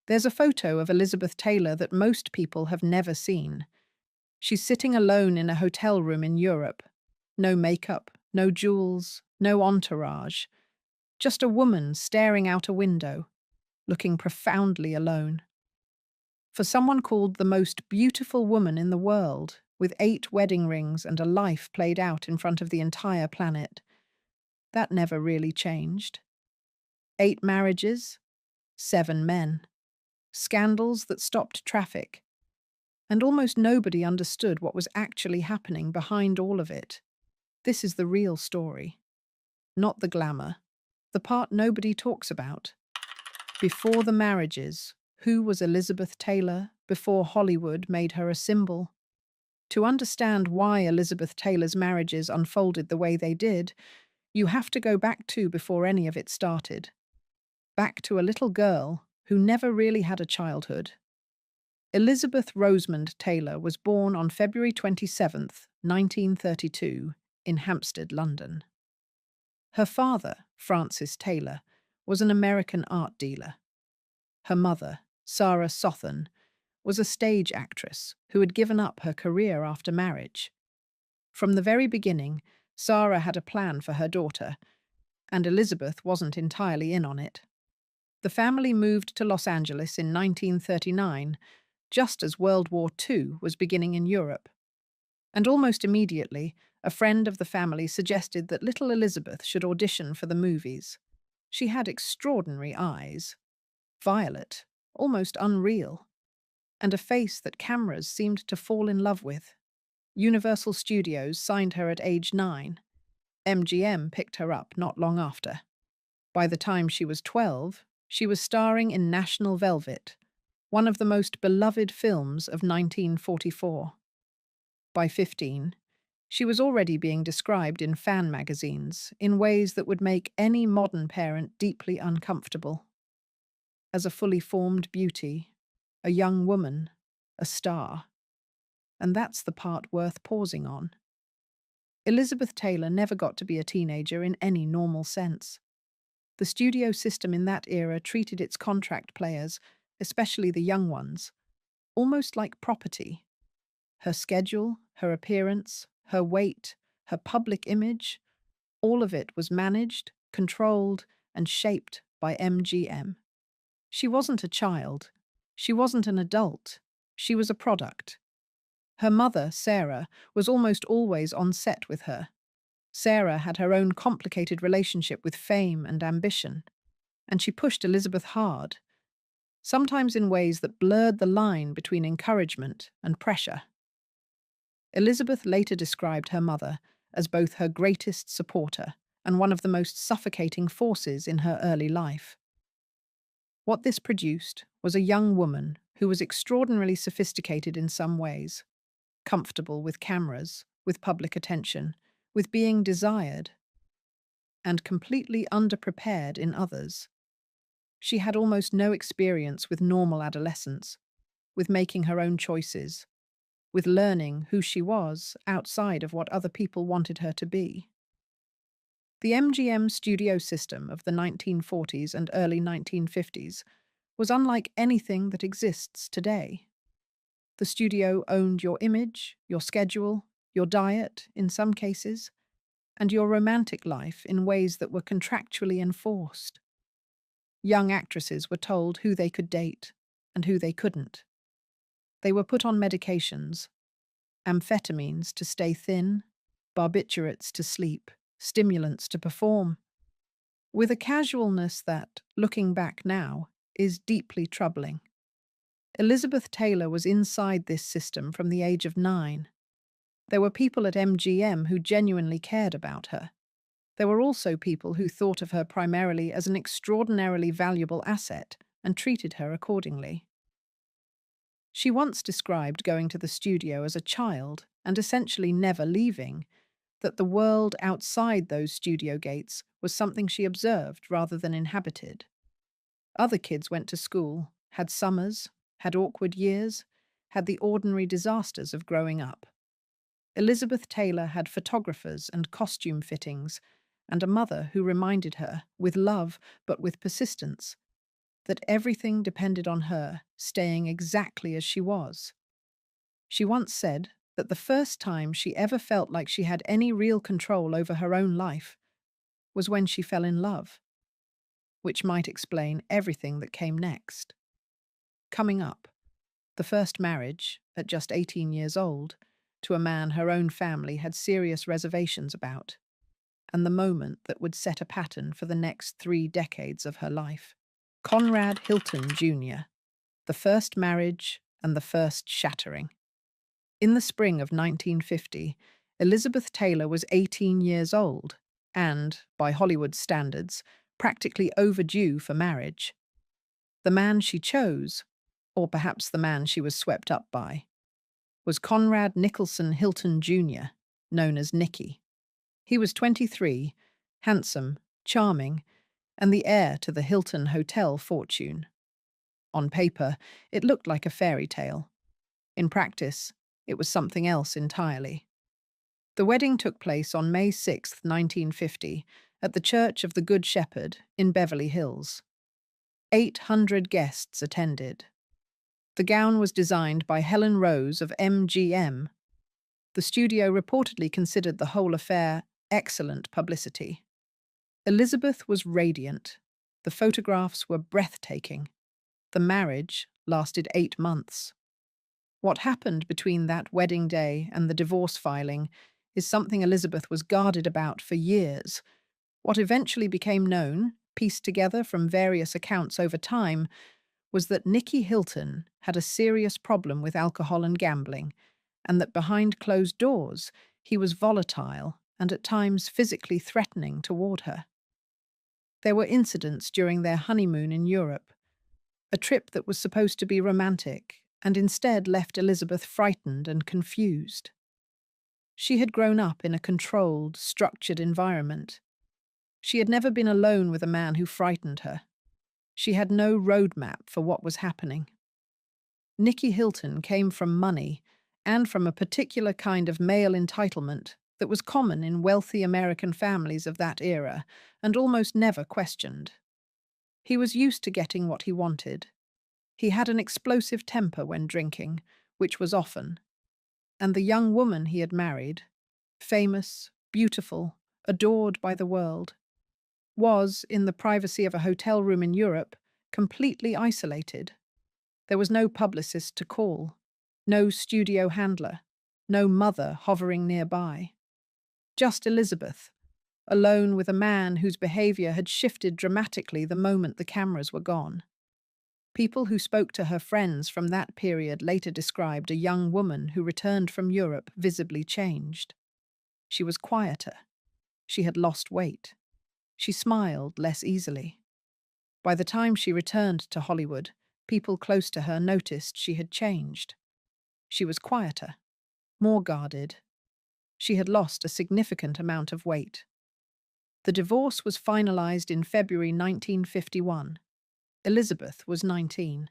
There's a photo of Elizabeth Taylor that most people have never seen. She's sitting alone in a hotel room in Europe. No makeup, no jewels, no entourage. Just a woman staring out a window, looking profoundly alone. For someone called the most beautiful woman in the world, with 8 wedding rings and a life played out in front of the entire planet, that never really changed. 8 marriages, 7 men, scandals that stopped traffic, and almost nobody understood what was actually happening behind all of it. This is the real story, not the glamour, the part nobody talks about. Before the marriages, who was Elizabeth Taylor before Hollywood made her a symbol? To understand why Elizabeth Taylor's marriages unfolded the way they did, you have to go back to before any of it started. Back to a little girl who never really had a childhood. Elizabeth Rosamond Taylor was born on February 27, 1932, in Hampstead, London. Her father, Francis Taylor, was an American art dealer. Her mother, Sarah Sothan, was a stage actress who had given up her career after marriage. From the very beginning, Sarah had a plan for her daughter, and Elizabeth wasn't entirely in on it. The family moved to Los Angeles in 1939, just as World War II was beginning in Europe. And almost immediately, a friend of the family suggested that little Elizabeth should audition for the movies. She had extraordinary eyes, violet, almost unreal, and a face that cameras seemed to fall in love with. Universal Studios signed her at age 9. MGM picked her up not long after. By the time she was 12, she was starring in National Velvet, one of the most beloved films of 1944. By 15, she was already being described in fan magazines in ways that would make any modern parent deeply uncomfortable. As a fully formed beauty, a young woman, a star. And that's the part worth pausing on. Elizabeth Taylor never got to be a teenager in any normal sense. The studio system in that era treated its contract players, especially the young ones, almost like property. Her schedule, her appearance, her weight, her public image, all of it was managed, controlled, and shaped by MGM. She wasn't a child. She wasn't an adult. She was a product. Her mother, Sarah, was almost always on set with her. Sarah had her own complicated relationship with fame and ambition, and she pushed Elizabeth hard, sometimes in ways that blurred the line between encouragement and pressure. Elizabeth later described her mother as both her greatest supporter and one of the most suffocating forces in her early life. What this produced was a young woman who was extraordinarily sophisticated in some ways, comfortable with cameras, with public attention, with being desired, and completely underprepared in others. She had almost no experience with normal adolescence, with making her own choices, with learning who she was outside of what other people wanted her to be. The MGM studio system of the 1940s and early 1950s was unlike anything that exists today. The studio owned your image, your schedule, your diet, in some cases, and your romantic life in ways that were contractually enforced. Young actresses were told who they could date and who they couldn't. They were put on medications, amphetamines to stay thin, barbiturates to sleep, stimulants to perform, with a casualness that, looking back now, is deeply troubling. Elizabeth Taylor was inside this system from the age of 9. There were people at MGM who genuinely cared about her. There were also people who thought of her primarily as an extraordinarily valuable asset and treated her accordingly. She once described going to the studio as a child and essentially never leaving, that the world outside those studio gates was something she observed rather than inhabited. Other kids went to school, had summers, had awkward years, had the ordinary disasters of growing up. Elizabeth Taylor had photographers and costume fittings, and a mother who reminded her, with love but with persistence, that everything depended on her staying exactly as she was. She once said that the first time she ever felt like she had any real control over her own life was when she fell in love, which might explain everything that came next. Coming up, the first marriage, at just 18 years old, to a man her own family had serious reservations about, and the moment that would set a pattern for the next 3 decades of her life. Conrad Hilton Jr., the first marriage and the first shattering. In the spring of 1950, Elizabeth Taylor was 18 years old and, by Hollywood standards, practically overdue for marriage. The man she chose, or perhaps the man she was swept up by, was Conrad Nicholson Hilton Jr., known as Nicky. He was 23, handsome, charming, and the heir to the Hilton Hotel fortune. On paper, it looked like a fairy tale. In practice, it was something else entirely. The wedding took place on May 6, 1950, at the Church of the Good Shepherd in Beverly Hills. 800 guests attended. The gown was designed by Helen Rose of MGM. The studio reportedly considered the whole affair excellent publicity. Elizabeth was radiant. The photographs were breathtaking. The marriage lasted 8 months. What happened between that wedding day and the divorce filing is something Elizabeth was guarded about for years. What eventually became known, pieced together from various accounts over time, was that Nicky Hilton had a serious problem with alcohol and gambling, and that behind closed doors he was volatile and at times physically threatening toward her. There were incidents during their honeymoon in Europe, a trip that was supposed to be romantic and instead left Elizabeth frightened and confused. She had grown up in a controlled, structured environment. She had never been alone with a man who frightened her. She had no roadmap for what was happening. Nicky Hilton came from money and from a particular kind of male entitlement that was common in wealthy American families of that era and almost never questioned. He was used to getting what he wanted. He had an explosive temper when drinking, which was often, and the young woman he had married, famous, beautiful, adored by the world, was, in the privacy of a hotel room in Europe, completely isolated. There was no publicist to call, no studio handler, no mother hovering nearby. Just Elizabeth, alone with a man whose behavior had shifted dramatically the moment the cameras were gone. People who spoke to her friends from that period later described a young woman who returned from Europe visibly changed. She was quieter. She had lost weight. She smiled less easily. By the time she returned to Hollywood, people close to her noticed she had changed. She was quieter, more guarded. She had lost a significant amount of weight. The divorce was finalized in February 1951. Elizabeth was 19.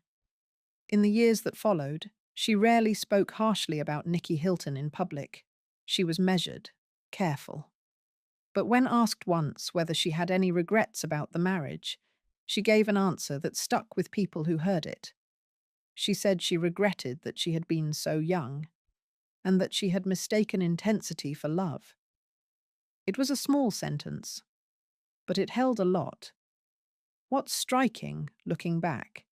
In the years that followed, she rarely spoke harshly about Nicky Hilton in public. She was measured, careful. But when asked once whether she had any regrets about the marriage, she gave an answer that stuck with people who heard it. She said she regretted that she had been so young, and that she had mistaken intensity for love. It was a small sentence, but it held a lot. What's striking, looking back,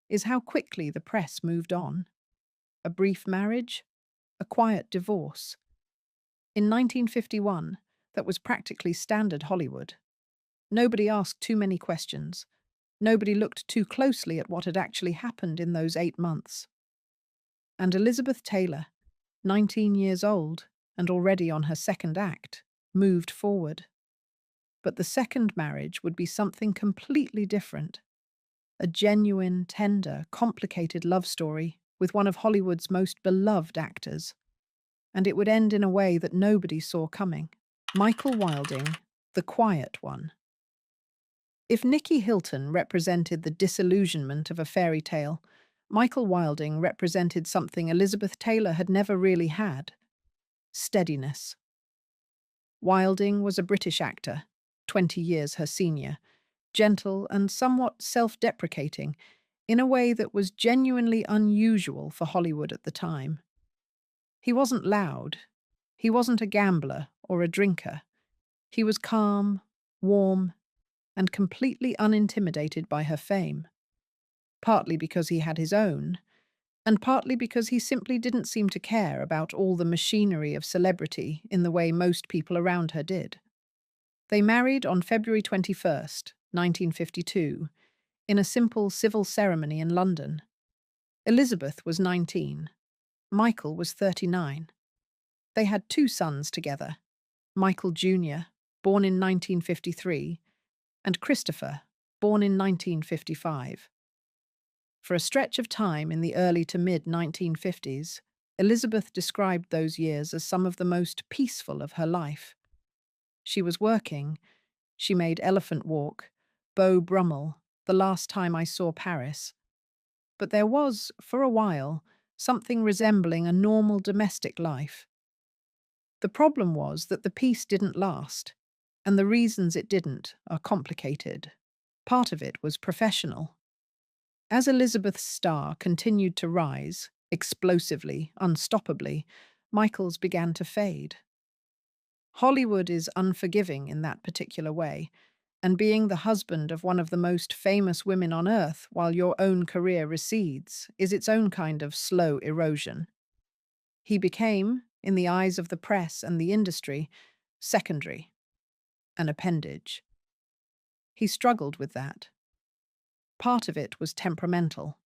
is how quickly the press moved on. A brief marriage, a quiet divorce. In 1951, that was practically standard Hollywood. Nobody asked too many questions. Nobody looked too closely at what had actually happened in those 8 months. And Elizabeth Taylor, 19 years old and already on her second act, moved forward. But the second marriage would be something completely different. A genuine, tender, complicated love story with one of Hollywood's most beloved actors. And it would end in a way that nobody saw coming. Michael Wilding, the quiet one. If Nicky Hilton represented the disillusionment of a fairy tale, Michael Wilding represented something Elizabeth Taylor had never really had: steadiness. Wilding was a British actor, 20 years her senior, gentle, and somewhat self-deprecating in a way that was genuinely unusual for Hollywood at the time. He wasn't loud. He wasn't a gambler or a drinker. He was calm, warm, and completely unintimidated by her fame, partly because he had his own, and partly because he simply didn't seem to care about all the machinery of celebrity in the way most people around her did. They married on February 21st, 1952, in a simple civil ceremony in London. Elizabeth was 19. Michael was 39. They had two sons together, Michael Jr., born in 1953, and Christopher, born in 1955. For a stretch of time in the early to mid-1950s, Elizabeth described those years as some of the most peaceful of her life. She was working. She made Elephant Walk, Beau Brummel, The Last Time I Saw Paris. But there was, for a while, something resembling a normal domestic life. The problem was that the peace didn't last, and the reasons it didn't are complicated. Part of it was professional. As Elizabeth's star continued to rise, explosively, unstoppably, Michael's began to fade. Hollywood is unforgiving in that particular way, and being the husband of one of the most famous women on earth while your own career recedes is its own kind of slow erosion. He became, in the eyes of the press and the industry, secondary, an appendage. He struggled with that. Part of it was temperamental.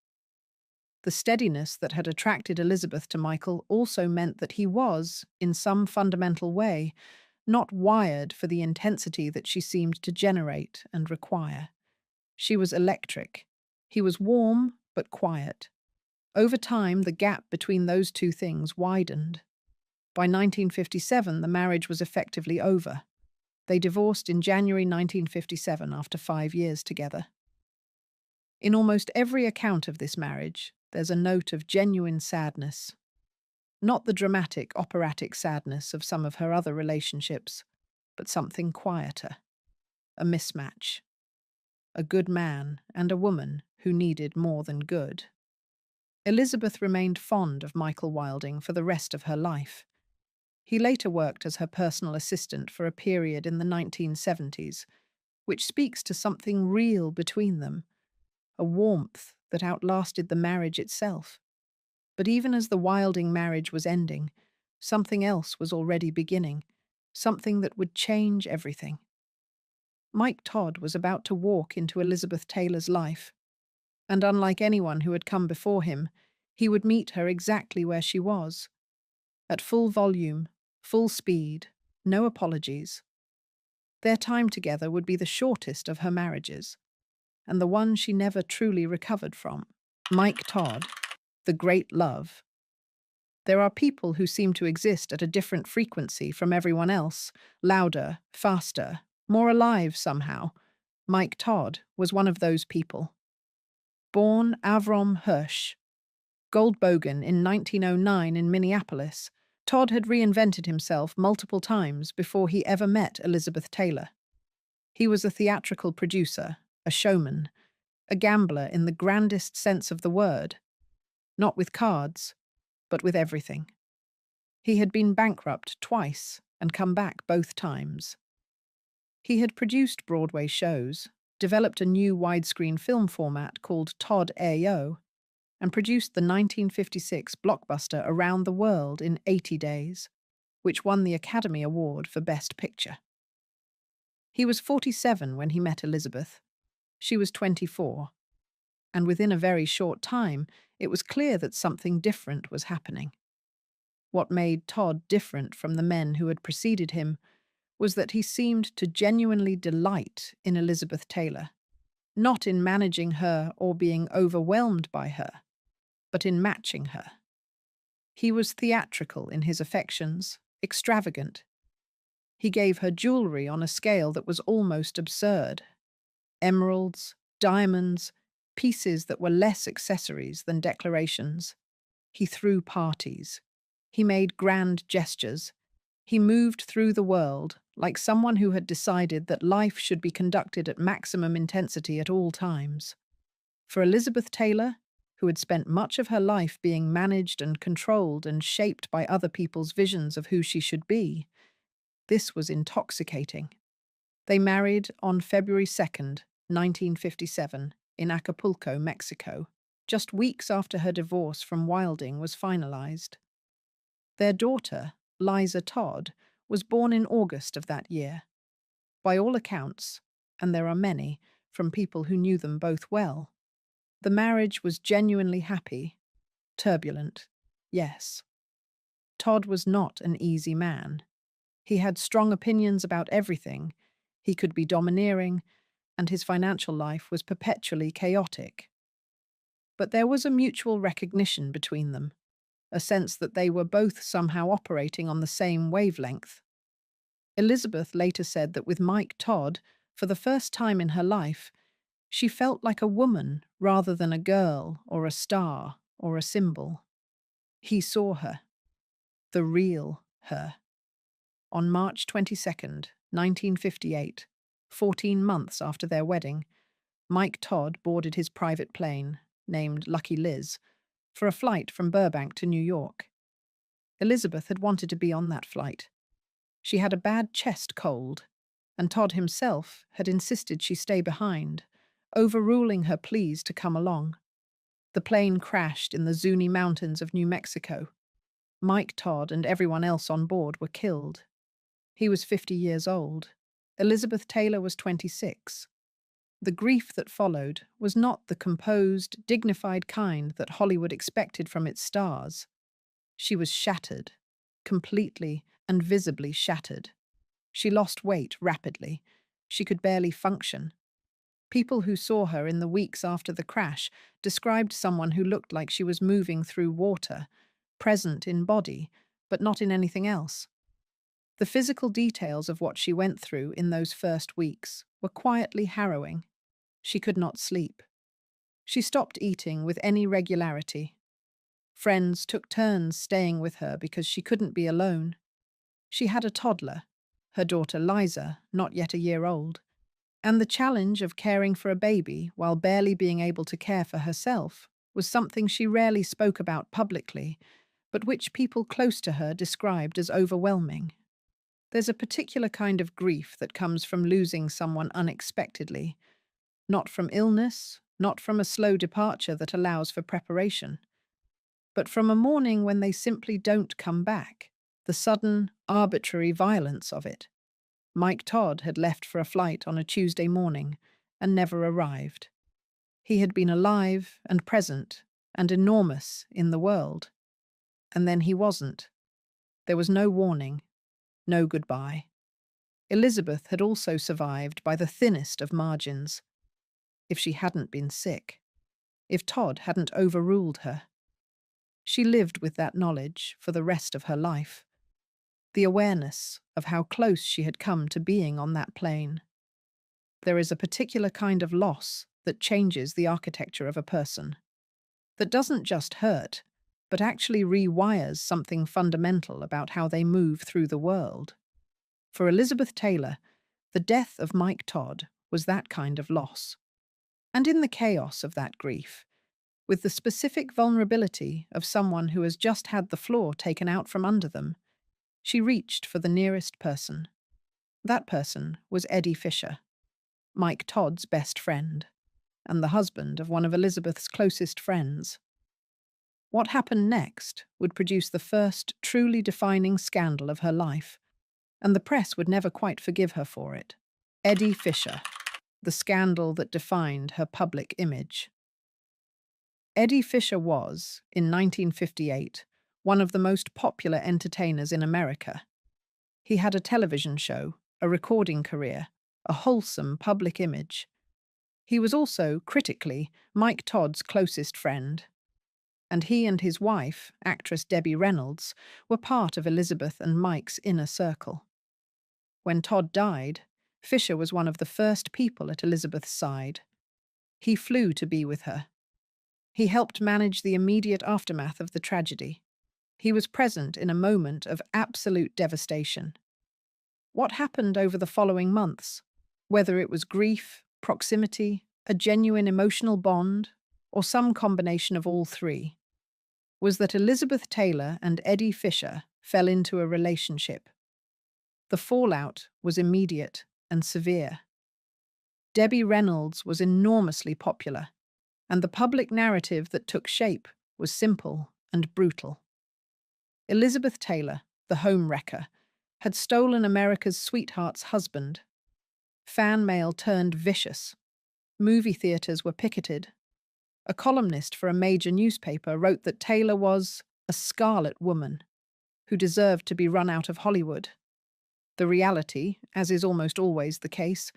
The steadiness that had attracted Elizabeth to Michael also meant that he was, in some fundamental way, not wired for the intensity that she seemed to generate and require. She was electric. He was warm but quiet. Over time, the gap between those two things widened. By 1957, the marriage was effectively over. They divorced in January 1957 after 5 years together. In almost every account of this marriage, there's a note of genuine sadness. Not the dramatic, operatic sadness of some of her other relationships, but something quieter. A mismatch. A good man and a woman who needed more than good. Elizabeth remained fond of Michael Wilding for the rest of her life. He later worked as her personal assistant for a period in the 1970s, which speaks to something real between them, a warmth that outlasted the marriage itself. But even as the Wilding marriage was ending, something else was already beginning, something that would change everything. Mike Todd was about to walk into Elizabeth Taylor's life, and unlike anyone who had come before him, he would meet her exactly where she was. At full volume, full speed, no apologies. Their time together would be the shortest of her marriages, and the one she never truly recovered from. Mike Todd, the great love. There are people who seem to exist at a different frequency from everyone else, louder, faster, more alive somehow. Mike Todd was one of those people. Born Avrom Hirsch, Goldbogen in 1909 in Minneapolis, Todd had reinvented himself multiple times before he ever met Elizabeth Taylor. He was a theatrical producer, a showman, a gambler in the grandest sense of the word. Not with cards, but with everything. He had been bankrupt twice and come back both times. He had produced Broadway shows, developed a new widescreen film format called Todd A.O., and produced the 1956 blockbuster Around the World in 80 Days, which won the Academy Award for Best Picture. He was 47 when he met Elizabeth. She was 24. And within a very short time, it was clear that something different was happening. What made Todd different from the men who had preceded him was that he seemed to genuinely delight in Elizabeth Taylor, not in managing her or being overwhelmed by her, but in matching her. He was theatrical in his affections, extravagant. He gave her jewelry on a scale that was almost absurd. Emeralds, diamonds, pieces that were less accessories than declarations. He threw parties. He made grand gestures. He moved through the world like someone who had decided that life should be conducted at maximum intensity at all times. For Elizabeth Taylor, who had spent much of her life being managed and controlled and shaped by other people's visions of who she should be, this was intoxicating. They married on February 2nd, 1957, in Acapulco, Mexico, just weeks after her divorce from Wilding was finalized. Their daughter, Liza Todd, was born in August of that year. By all accounts, and there are many, from people who knew them both well, the marriage was genuinely happy. Turbulent, yes. Todd was not an easy man. He had strong opinions about everything. He could be domineering, and his financial life was perpetually chaotic. But there was a mutual recognition between them, a sense that they were both somehow operating on the same wavelength. Elizabeth later said that with Mike Todd, for the first time in her life, she felt like a woman rather than a girl or a star or a symbol. He saw her, the real her. On March 22nd, 1958, 14 months after their wedding, Mike Todd boarded his private plane, named Lucky Liz, for a flight from Burbank to New York. Elizabeth had wanted to be on that flight. She had a bad chest cold, and Todd himself had insisted she stay behind, overruling her pleas to come along. The plane crashed in the Zuni Mountains of New Mexico. Mike Todd and everyone else on board were killed. He was 50 years old. Elizabeth Taylor was 26. The grief that followed was not the composed, dignified kind that Hollywood expected from its stars. She was shattered, completely and visibly shattered. She lost weight rapidly. She could barely function. People who saw her in the weeks after the crash described someone who looked like she was moving through water, present in body, but not in anything else. The physical details of what she went through in those first weeks were quietly harrowing. She could not sleep. She stopped eating with any regularity. Friends took turns staying with her because she couldn't be alone. She had a toddler, her daughter Liza, not yet a year old, and the challenge of caring for a baby while barely being able to care for herself was something she rarely spoke about publicly, but which people close to her described as overwhelming. There's a particular kind of grief that comes from losing someone unexpectedly, not from illness, not from a slow departure that allows for preparation, but from a morning when they simply don't come back, the sudden, arbitrary violence of it. Mike Todd had left for a flight on a Tuesday morning and never arrived. He had been alive and present and enormous in the world. And then he wasn't. There was no warning, no goodbye. Elizabeth had also survived by the thinnest of margins. If she hadn't been sick, if Todd hadn't overruled her. She lived with that knowledge for the rest of her life. The awareness of how close she had come to being on that plane. There is a particular kind of loss that changes the architecture of a person, that doesn't just hurt, but actually rewires something fundamental about how they move through the world. For Elizabeth Taylor, the death of Mike Todd was that kind of loss. And in the chaos of that grief, with the specific vulnerability of someone who has just had the floor taken out from under them, she reached for the nearest person. That person was Eddie Fisher, Mike Todd's best friend, and the husband of one of Elizabeth's closest friends. What happened next would produce the first truly defining scandal of her life, and the press would never quite forgive her for it. Eddie Fisher, the scandal that defined her public image. Eddie Fisher was, in 1958, one of the most popular entertainers in America. He had a television show, a recording career, a wholesome public image. He was also, critically, Mike Todd's closest friend. And he and his wife, actress Debbie Reynolds, were part of Elizabeth and Mike's inner circle. When Todd died, Fisher was one of the first people at Elizabeth's side. He flew to be with her. He helped manage the immediate aftermath of the tragedy. He was present in a moment of absolute devastation. What happened over the following months, whether it was grief, proximity, a genuine emotional bond, or some combination of all three, was that Elizabeth Taylor and Eddie Fisher fell into a relationship. The fallout was immediate and severe. Debbie Reynolds was enormously popular, and the public narrative that took shape was simple and brutal. Elizabeth Taylor, the home wrecker, had stolen America's sweetheart's husband. Fan mail turned vicious. Movie theaters were picketed. A columnist for a major newspaper wrote that Taylor was a scarlet woman who deserved to be run out of Hollywood. The reality, as is almost always the case,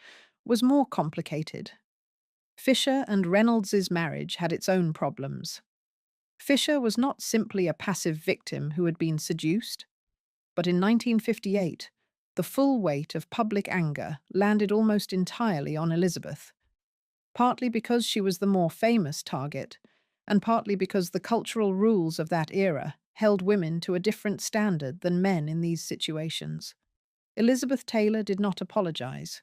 was more complicated. Fisher and Reynolds's marriage had its own problems. Fisher was not simply a passive victim who had been seduced, but in 1958, the full weight of public anger landed almost entirely on Elizabeth, partly because she was the more famous target, and partly because the cultural rules of that era held women to a different standard than men in these situations. Elizabeth Taylor did not apologize.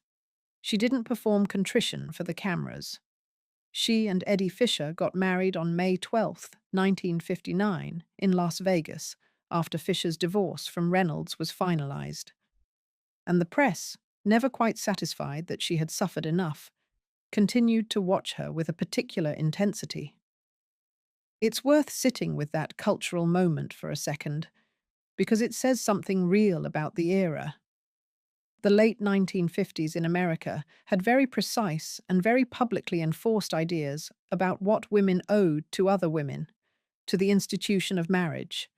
She didn't perform contrition for the cameras. She and Eddie Fisher got married on May 12, 1959, in Las Vegas, after Fisher's divorce from Reynolds was finalized. And the press, never quite satisfied that she had suffered enough, continued to watch her with a particular intensity. It's worth sitting with that cultural moment for a second, because it says something real about the era. The late 1950s in America had very precise and very publicly enforced ideas about what women owed to other women, to the institution of marriage,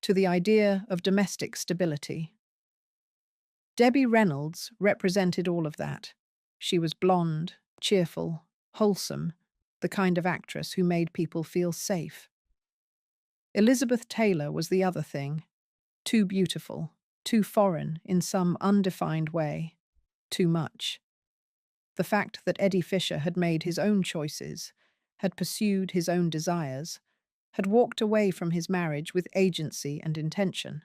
to the idea of domestic stability. Debbie Reynolds represented all of that. She was blonde, cheerful, wholesome, the kind of actress who made people feel safe. Elizabeth Taylor was the other thing, too beautiful, too foreign in some undefined way, too much. The fact that Eddie Fisher had made his own choices, had pursued his own desires, had walked away from his marriage with agency and intention.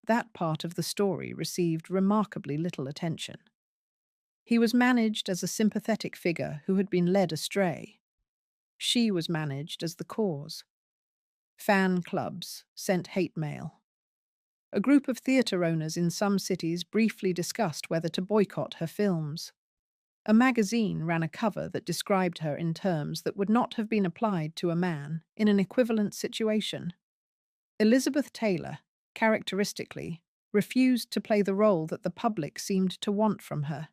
That part of the story received remarkably little attention. He was managed as a sympathetic figure who had been led astray. She was managed as the cause. Fan clubs sent hate mail. A group of theatre owners in some cities briefly discussed whether to boycott her films. A magazine ran a cover that described her in terms that would not have been applied to a man in an equivalent situation. Elizabeth Taylor, characteristically, refused to play the role that the public seemed to want from her.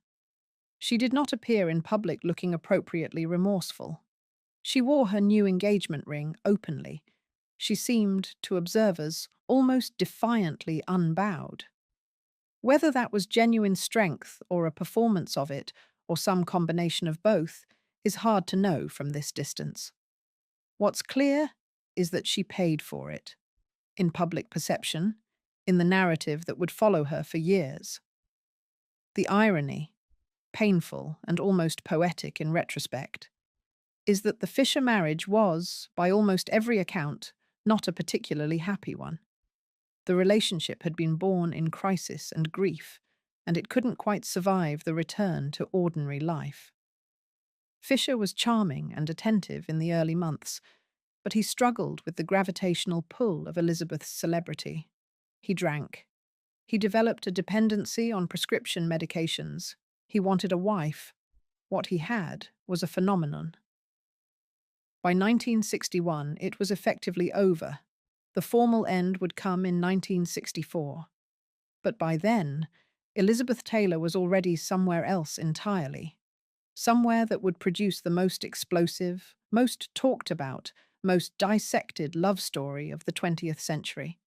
She did not appear in public looking appropriately remorseful. She wore her new engagement ring openly. She seemed, to observers, almost defiantly unbowed. Whether that was genuine strength or a performance of it, or some combination of both, is hard to know from this distance. What's clear is that she paid for it, in public perception, in the narrative that would follow her for years. The irony, painful and almost poetic in retrospect, is that the Fisher marriage was, by almost every account, not a particularly happy one. The relationship had been born in crisis and grief, and it couldn't quite survive the return to ordinary life. Fisher was charming and attentive in the early months, but he struggled with the gravitational pull of Elizabeth's celebrity. He drank. He developed a dependency on prescription medications. He wanted a wife. What he had was a phenomenon. By 1961, it was effectively over. The formal end would come in 1964. But by then, Elizabeth Taylor was already somewhere else entirely. Somewhere that would produce the most explosive, most talked about, most dissected love story of the 20th century.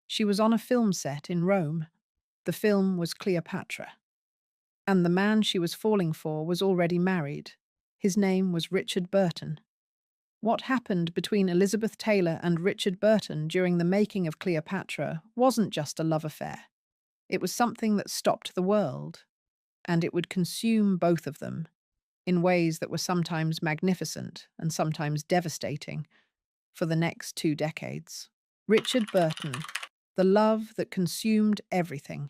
She was on a film set in Rome. The film was Cleopatra. And the man she was falling for was already married. His name was Richard Burton. What happened between Elizabeth Taylor and Richard Burton during the making of Cleopatra wasn't just a love affair. It was something that stopped the world, and it would consume both of them in ways that were sometimes magnificent and sometimes devastating for the next 2 decades. Richard Burton, The Love That Consumed Everything.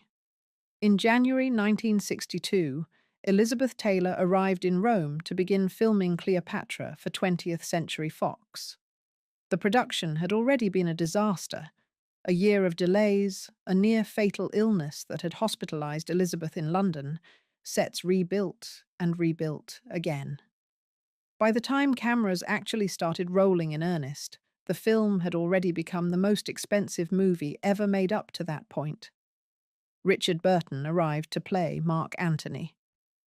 In January 1962, Elizabeth Taylor arrived in Rome to begin filming Cleopatra for 20th Century Fox. The production had already been a disaster, a year of delays, a near-fatal illness that had hospitalized Elizabeth in London, sets rebuilt and rebuilt again. By the time cameras actually started rolling in earnest, the film had already become the most expensive movie ever made up to that point. Richard Burton arrived to play Mark Antony.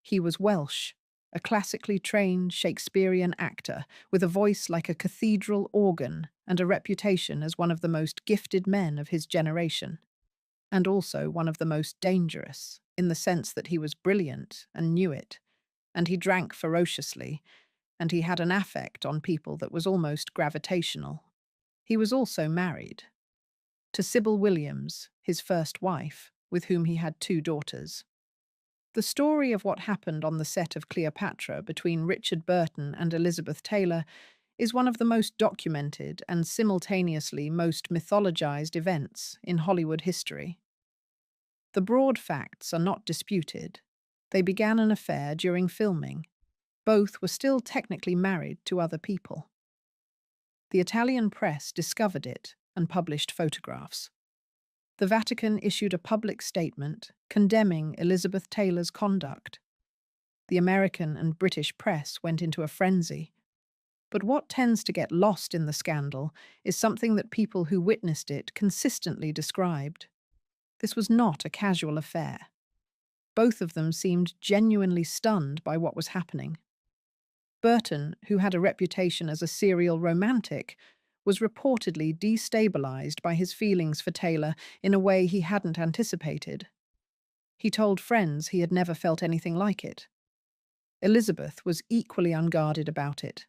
He was Welsh, a classically trained Shakespearean actor with a voice like a cathedral organ and a reputation as one of the most gifted men of his generation, and also one of the most dangerous, in the sense that he was brilliant and knew it, and he drank ferociously, and he had an affect on people that was almost gravitational. He was also married to Sybil Williams, his first wife, with whom he had 2 daughters. The story of what happened on the set of Cleopatra between Richard Burton and Elizabeth Taylor is one of the most documented and simultaneously most mythologized events in Hollywood history. The broad facts are not disputed. They began an affair during filming. Both were still technically married to other people. The Italian press discovered it and published photographs. The Vatican issued a public statement condemning Elizabeth Taylor's conduct. The American and British press went into a frenzy. But what tends to get lost in the scandal is something that people who witnessed it consistently described. This was not a casual affair. Both of them seemed genuinely stunned by what was happening. Burton, who had a reputation as a serial romantic, was reportedly destabilized by his feelings for Taylor in a way he hadn't anticipated. He told friends he had never felt anything like it. Elizabeth was equally unguarded about it.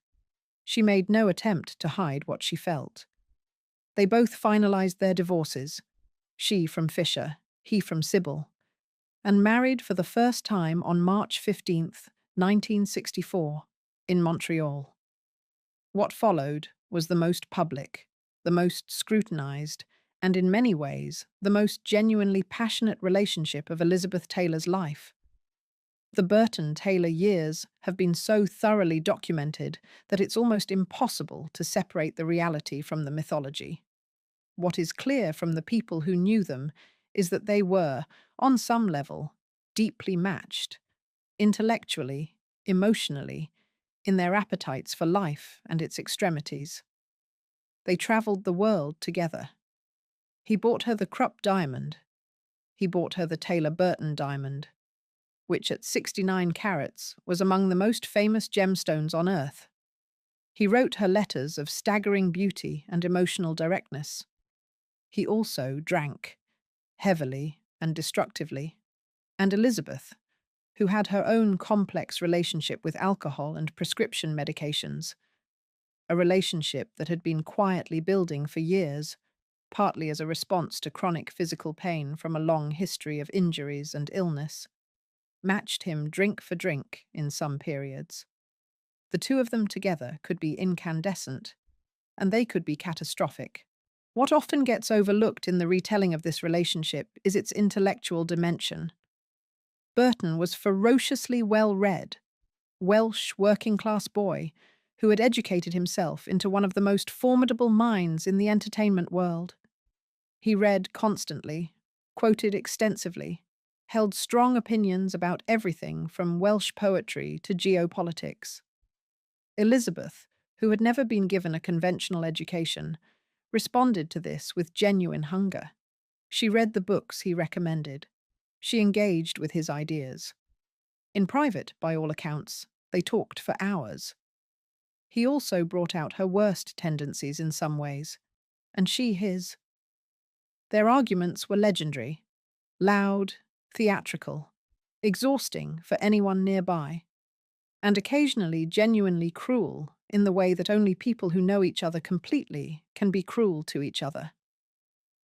She made no attempt to hide what she felt. They both finalized their divorces, she from Fisher, he from Sybil, and married for the first time on March 15th, 1964, in Montreal. What followed was the most public, the most scrutinized, and in many ways, the most genuinely passionate relationship of Elizabeth Taylor's life. The Burton-Taylor years have been so thoroughly documented that it's almost impossible to separate the reality from the mythology. What is clear from the people who knew them is that they were, on some level, deeply matched, intellectually, emotionally, in their appetites for life and its extremities. They travelled the world together. He bought her the Krupp diamond. He bought her the Taylor Burton diamond, which at 69 carats was among the most famous gemstones on earth. He wrote her letters of staggering beauty and emotional directness. He also drank, heavily and destructively. And Elizabeth, who had her own complex relationship with alcohol and prescription medications, a relationship that had been quietly building for years, partly as a response to chronic physical pain from a long history of injuries and illness, matched him drink for drink in some periods. The 2 of them together could be incandescent, and they could be catastrophic. What often gets overlooked in the retelling of this relationship is its intellectual dimension. Burton was ferociously well-read, Welsh working-class boy who had educated himself into one of the most formidable minds in the entertainment world. He read constantly, quoted extensively, held strong opinions about everything from Welsh poetry to geopolitics. Elizabeth, who had never been given a conventional education, responded to this with genuine hunger. She read the books he recommended. She engaged with his ideas. In private, by all accounts, they talked for hours. He also brought out her worst tendencies in some ways, and she his. Their arguments were legendary, loud, theatrical, exhausting for anyone nearby, and occasionally genuinely cruel in the way that only people who know each other completely can be cruel to each other.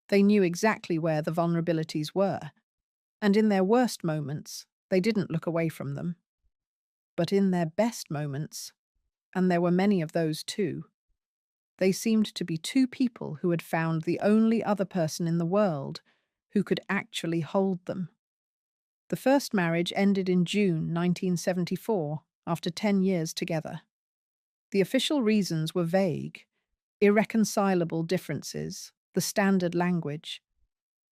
They knew exactly where the vulnerabilities were, and in their worst moments, they didn't look away from them. But in their best moments, and there were many of those too, They seemed to be two people who had found the only other person in the world who could actually hold them. The first marriage ended in June 1974, after 10 years together. The official reasons were vague: irreconcilable differences, the standard language.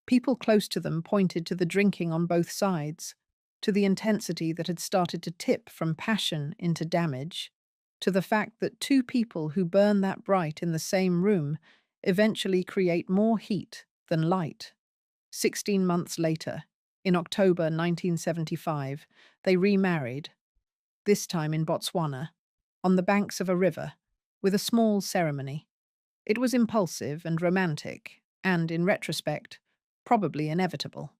People close to them pointed to the drinking on both sides, to the intensity that had started to tip from passion into damage, to the fact that two people who burn that bright in the same room eventually create more heat than light. 16 months later, in October 1975, they remarried, this time in Botswana, on the banks of a river, with a small ceremony. It was impulsive and romantic, and, in retrospect, probably inevitable.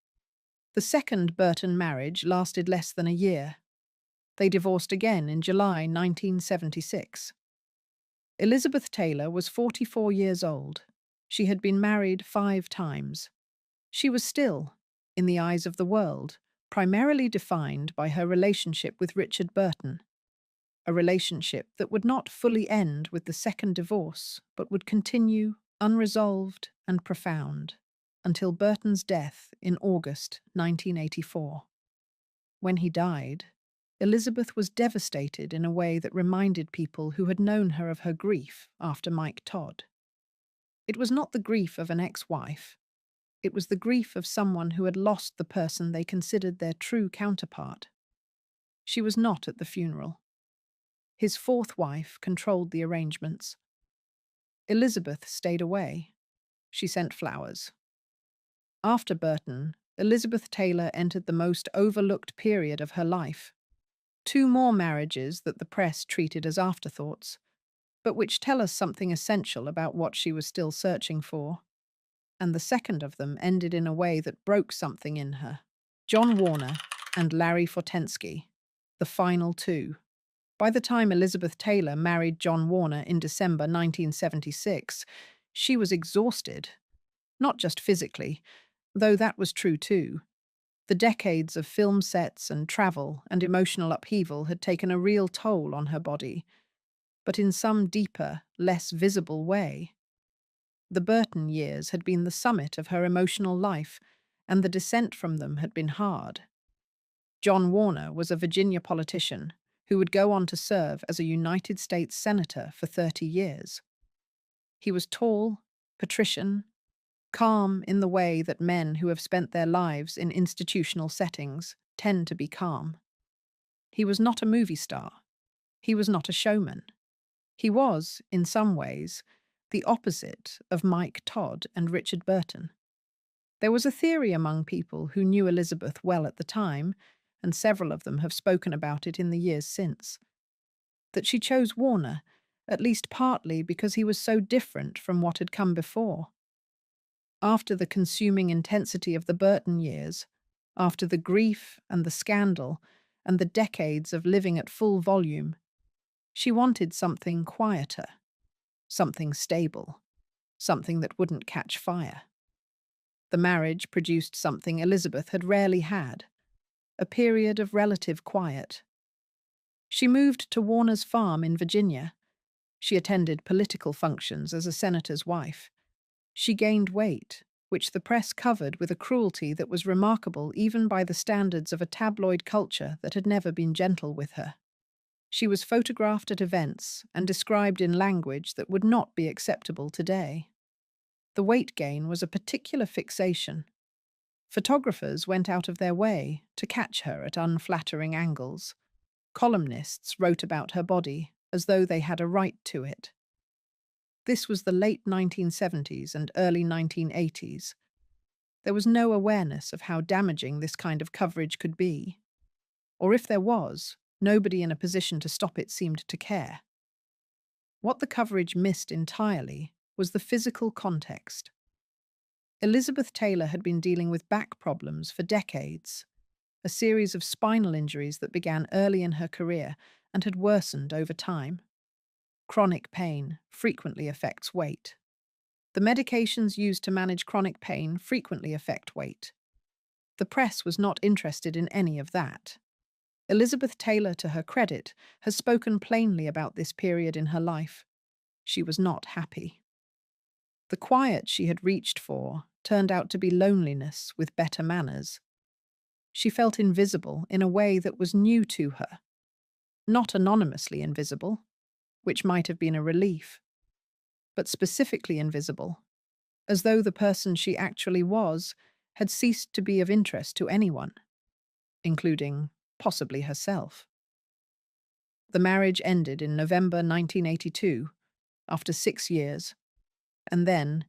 The second Burton marriage lasted less than a year. They divorced again in July 1976. Elizabeth Taylor was 44 years old. She had been married 5 times. She was still, in the eyes of the world, primarily defined by her relationship with Richard Burton, a relationship that would not fully end with the second divorce, but would continue, unresolved and profound, until Burton's death in August 1984. When he died, Elizabeth was devastated in a way that reminded people who had known her of her grief after Mike Todd. It was not the grief of an ex-wife. It was the grief of someone who had lost the person they considered their true counterpart. She was not at the funeral. His fourth wife controlled the arrangements. Elizabeth stayed away. She sent flowers. After Burton, Elizabeth Taylor entered the most overlooked period of her life. 2 more marriages that the press treated as afterthoughts, but which tell us something essential about what she was still searching for. And the second of them ended in a way that broke something in her. John Warner and Larry Fortensky, the final 2. By the time Elizabeth Taylor married John Warner in December 1976, she was exhausted. Not just physically, though that was true too. The decades of film sets and travel and emotional upheaval had taken a real toll on her body, but in some deeper, less visible way. The Burton years had been the summit of her emotional life, and the descent from them had been hard. John Warner was a Virginia politician who would go on to serve as a United States Senator for 30 years. He was tall, patrician, calm in the way that men who have spent their lives in institutional settings tend to be calm. He was not a movie star. He was not a showman. He was, in some ways, the opposite of Mike Todd and Richard Burton. There was a theory among people who knew Elizabeth well at the time, and several of them have spoken about it in the years since, that she chose Warner, at least partly because he was so different from what had come before. After the consuming intensity of the Burton years, after the grief and the scandal and the decades of living at full volume, she wanted something quieter, something stable, something that wouldn't catch fire. The marriage produced something Elizabeth had rarely had, a period of relative quiet. She moved to Warner's farm in Virginia. She attended political functions as a senator's wife. She gained weight, which the press covered with a cruelty that was remarkable even by the standards of a tabloid culture that had never been gentle with her. She was photographed at events and described in language that would not be acceptable today. The weight gain was a particular fixation. Photographers went out of their way to catch her at unflattering angles. Columnists wrote about her body as though they had a right to it. This was the late 1970s and early 1980s. There was no awareness of how damaging this kind of coverage could be. Or if there was, nobody in a position to stop it seemed to care. What the coverage missed entirely was the physical context. Elizabeth Taylor had been dealing with back problems for decades, a series of spinal injuries that began early in her career and had worsened over time. Chronic pain frequently affects weight. The medications used to manage chronic pain frequently affect weight. The press was not interested in any of that. Elizabeth Taylor, to her credit, has spoken plainly about this period in her life. She was not happy. The quiet she had reached for turned out to be loneliness with better manners. She felt invisible in a way that was new to her, not anonymously invisible, which might have been a relief, but specifically invisible, as though the person she actually was had ceased to be of interest to anyone, including possibly herself. The marriage ended in November 1982, after 6 years, and then,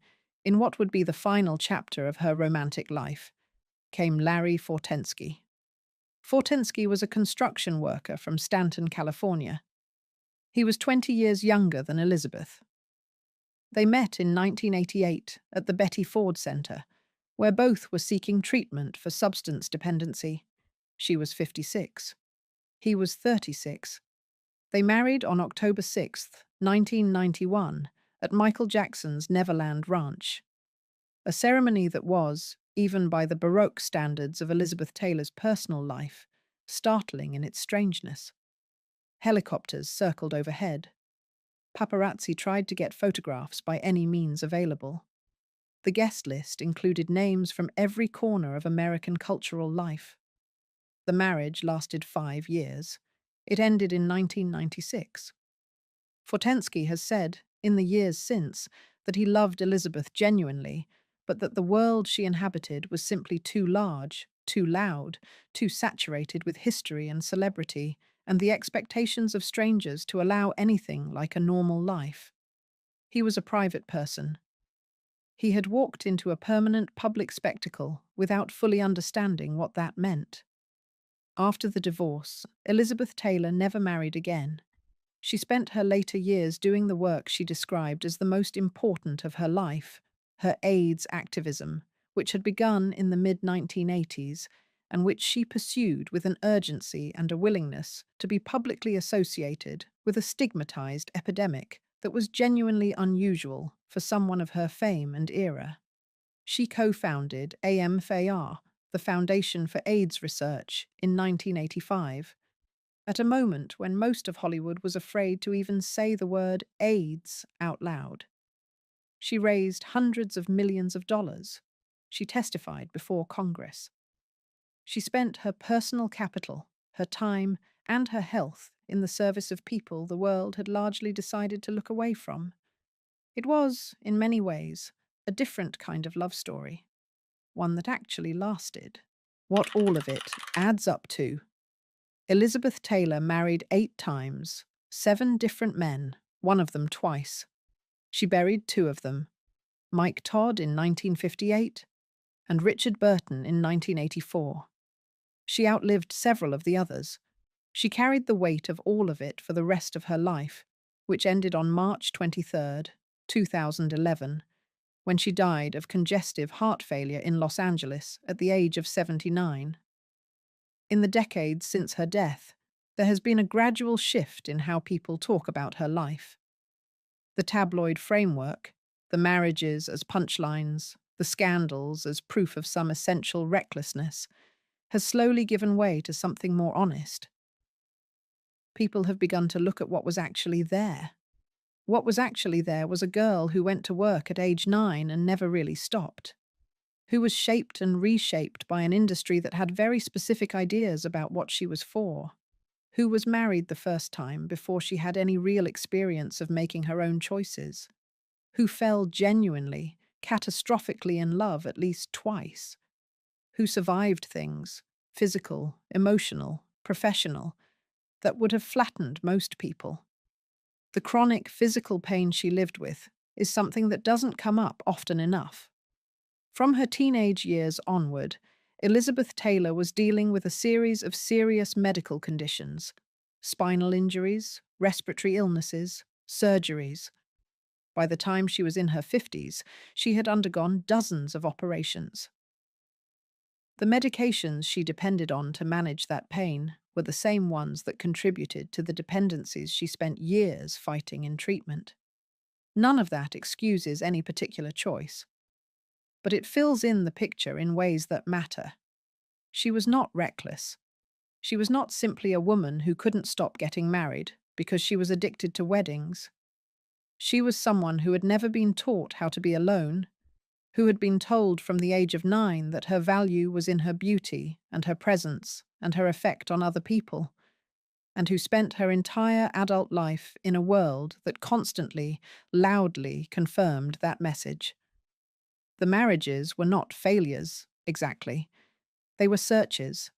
in what would be the final chapter of her romantic life, came Larry Fortensky. Fortensky was a construction worker from Stanton, California. He was 20 years younger than Elizabeth. They met in 1988 at the Betty Ford Center, where both were seeking treatment for substance dependency. She was 56. He was 36. They married on October 6, 1991, at Michael Jackson's Neverland Ranch, a ceremony that was, even by the Baroque standards of Elizabeth Taylor's personal life, startling in its strangeness. Helicopters circled overhead. Paparazzi tried to get photographs by any means available. The guest list included names from every corner of American cultural life. The marriage lasted 5 years. It ended in 1996. Fortensky has said, in the years since, that he loved Elizabeth genuinely, but that the world she inhabited was simply too large, too loud, too saturated with history and celebrity, and the expectations of strangers to allow anything like a normal life. He was a private person. He had walked into a permanent public spectacle without fully understanding what that meant. After the divorce, Elizabeth Taylor never married again. She spent her later years doing the work she described as the most important of her life, her AIDS activism, which had begun in the mid-1980s and which she pursued with an urgency and a willingness to be publicly associated with a stigmatized epidemic that was genuinely unusual for someone of her fame and era. She co-founded AMFAR, the Foundation for AIDS Research, in 1985, at a moment when most of Hollywood was afraid to even say the word AIDS out loud. She raised hundreds of millions of dollars. She testified before Congress. She spent her personal capital, her time, and her health in the service of people the world had largely decided to look away from. It was, in many ways, a different kind of love story, one that actually lasted. What all of it adds up to. Elizabeth Taylor married 8 times, 7 different men, one of them twice. She buried 2 of them, Mike Todd in 1958 and Richard Burton in 1984. She outlived several of the others. She carried the weight of all of it for the rest of her life, which ended on March 23, 2011, when she died of congestive heart failure in Los Angeles at the age of 79. In the decades since her death, there has been a gradual shift in how people talk about her life. The tabloid framework, the marriages as punchlines, the scandals as proof of some essential recklessness, has slowly given way to something more honest. People have begun to look at what was actually there. What was actually there was a girl who went to work at age 9 and never really stopped, who was shaped and reshaped by an industry that had very specific ideas about what she was for, who was married the first time before she had any real experience of making her own choices, who fell genuinely, catastrophically in love at least twice, who survived things, physical, emotional, professional, that would have flattened most people. The chronic physical pain she lived with is something that doesn't come up often enough. From her teenage years onward, Elizabeth Taylor was dealing with a series of serious medical conditions: spinal injuries, respiratory illnesses, surgeries. By the time she was in her 50s, she had undergone dozens of operations. The medications she depended on to manage that pain were the same ones that contributed to the dependencies she spent years fighting in treatment. None of that excuses any particular choice, but it fills in the picture in ways that matter. She was not reckless. She was not simply a woman who couldn't stop getting married because she was addicted to weddings. She was someone who had never been taught how to be alone, who had been told from the age of 9 that her value was in her beauty and her presence and her effect on other people, and who spent her entire adult life in a world that constantly, loudly confirmed that message. The marriages were not failures, exactly. They were searches.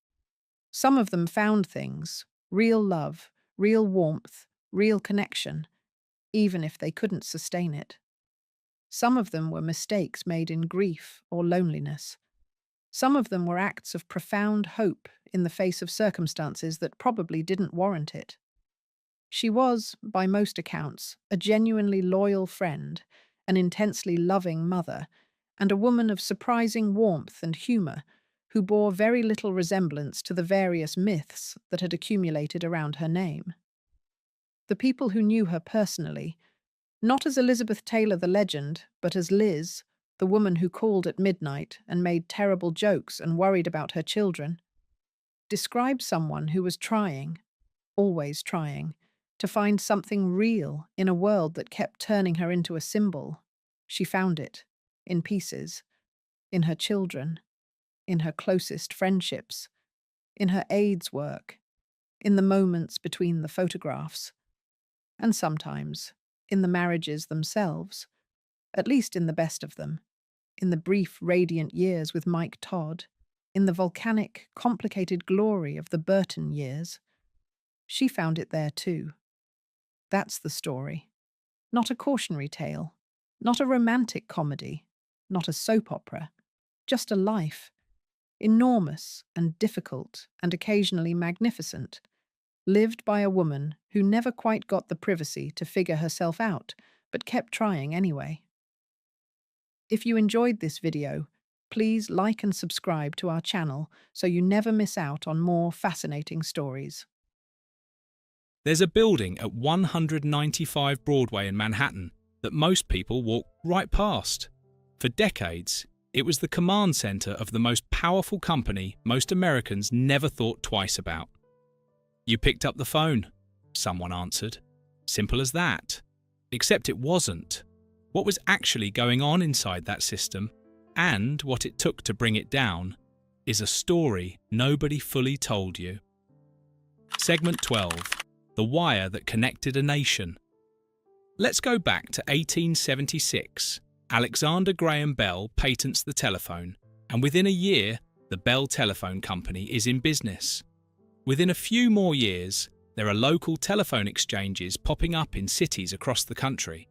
Some of them found things, real love, real warmth, real connection, even if they couldn't sustain it. Some of them were mistakes made in grief or loneliness. Some of them were acts of profound hope in the face of circumstances that probably didn't warrant it. She was, by most accounts, a genuinely loyal friend, an intensely loving mother, and a woman of surprising warmth and humour who bore very little resemblance to the various myths that had accumulated around her name. The people who knew her personally, not as Elizabeth Taylor the legend, but as Liz, the woman who called at midnight and made terrible jokes and worried about her children, describe someone who was trying, always trying, to find something real in a world that kept turning her into a symbol. She found it, in pieces, in her children, in her closest friendships, in her aides' work, in the moments between the photographs, and sometimes in the marriages themselves, at least in the best of them, in the brief, radiant years with Mike Todd, in the volcanic, complicated glory of the Burton years. She found it there too. That's the story. Not a cautionary tale, not a romantic comedy, not a soap opera, just a life, enormous and difficult and occasionally magnificent, lived by a woman who never quite got the privacy to figure herself out, but kept trying anyway. If you enjoyed this video, please like and subscribe to our channel so you never miss out on more fascinating stories. There's a building at 195 Broadway in Manhattan that most people walk right past. For decades, it was the command center of the most powerful company most Americans never thought twice about. You picked up the phone. Someone answered. Simple as that. Except it wasn't. What was actually going on inside that system, and what it took to bring it down, is a story nobody fully told you. Segment 12. The wire that connected a nation. Let's go back to 1876. Alexander Graham Bell patents the telephone, and within a year, the Bell Telephone Company is in business. Within a few more years, there are local telephone exchanges popping up in cities across the country.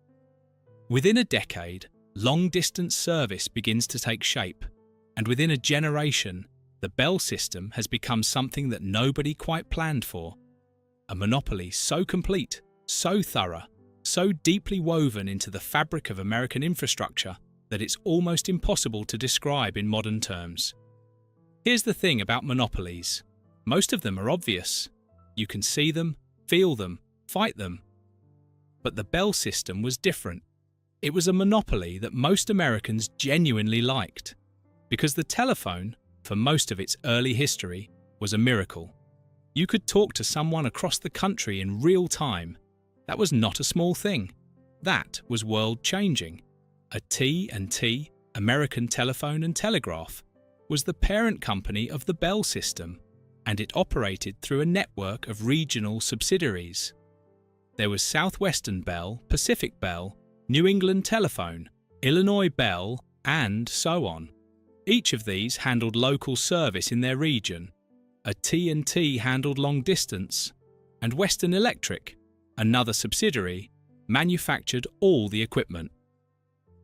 Within a decade, long-distance service begins to take shape, and within a generation, the Bell system has become something that nobody quite planned for. A monopoly so complete, so thorough, so deeply woven into the fabric of American infrastructure that it's almost impossible to describe in modern terms. Here's the thing about monopolies. Most of them are obvious. You can see them, feel them, fight them. But the Bell system was different. It was a monopoly that most Americans genuinely liked, because the telephone, for most of its early history, was a miracle. You could talk to someone across the country in real time. That was not a small thing. That was world-changing. AT&T, American Telephone and Telegraph, was the parent company of the Bell system, and it operated through a network of regional subsidiaries. There was Southwestern Bell, Pacific Bell, New England Telephone, Illinois Bell, and so on. Each of these handled local service in their region. AT&T handled long distance, and Western Electric, another subsidiary, manufactured all the equipment.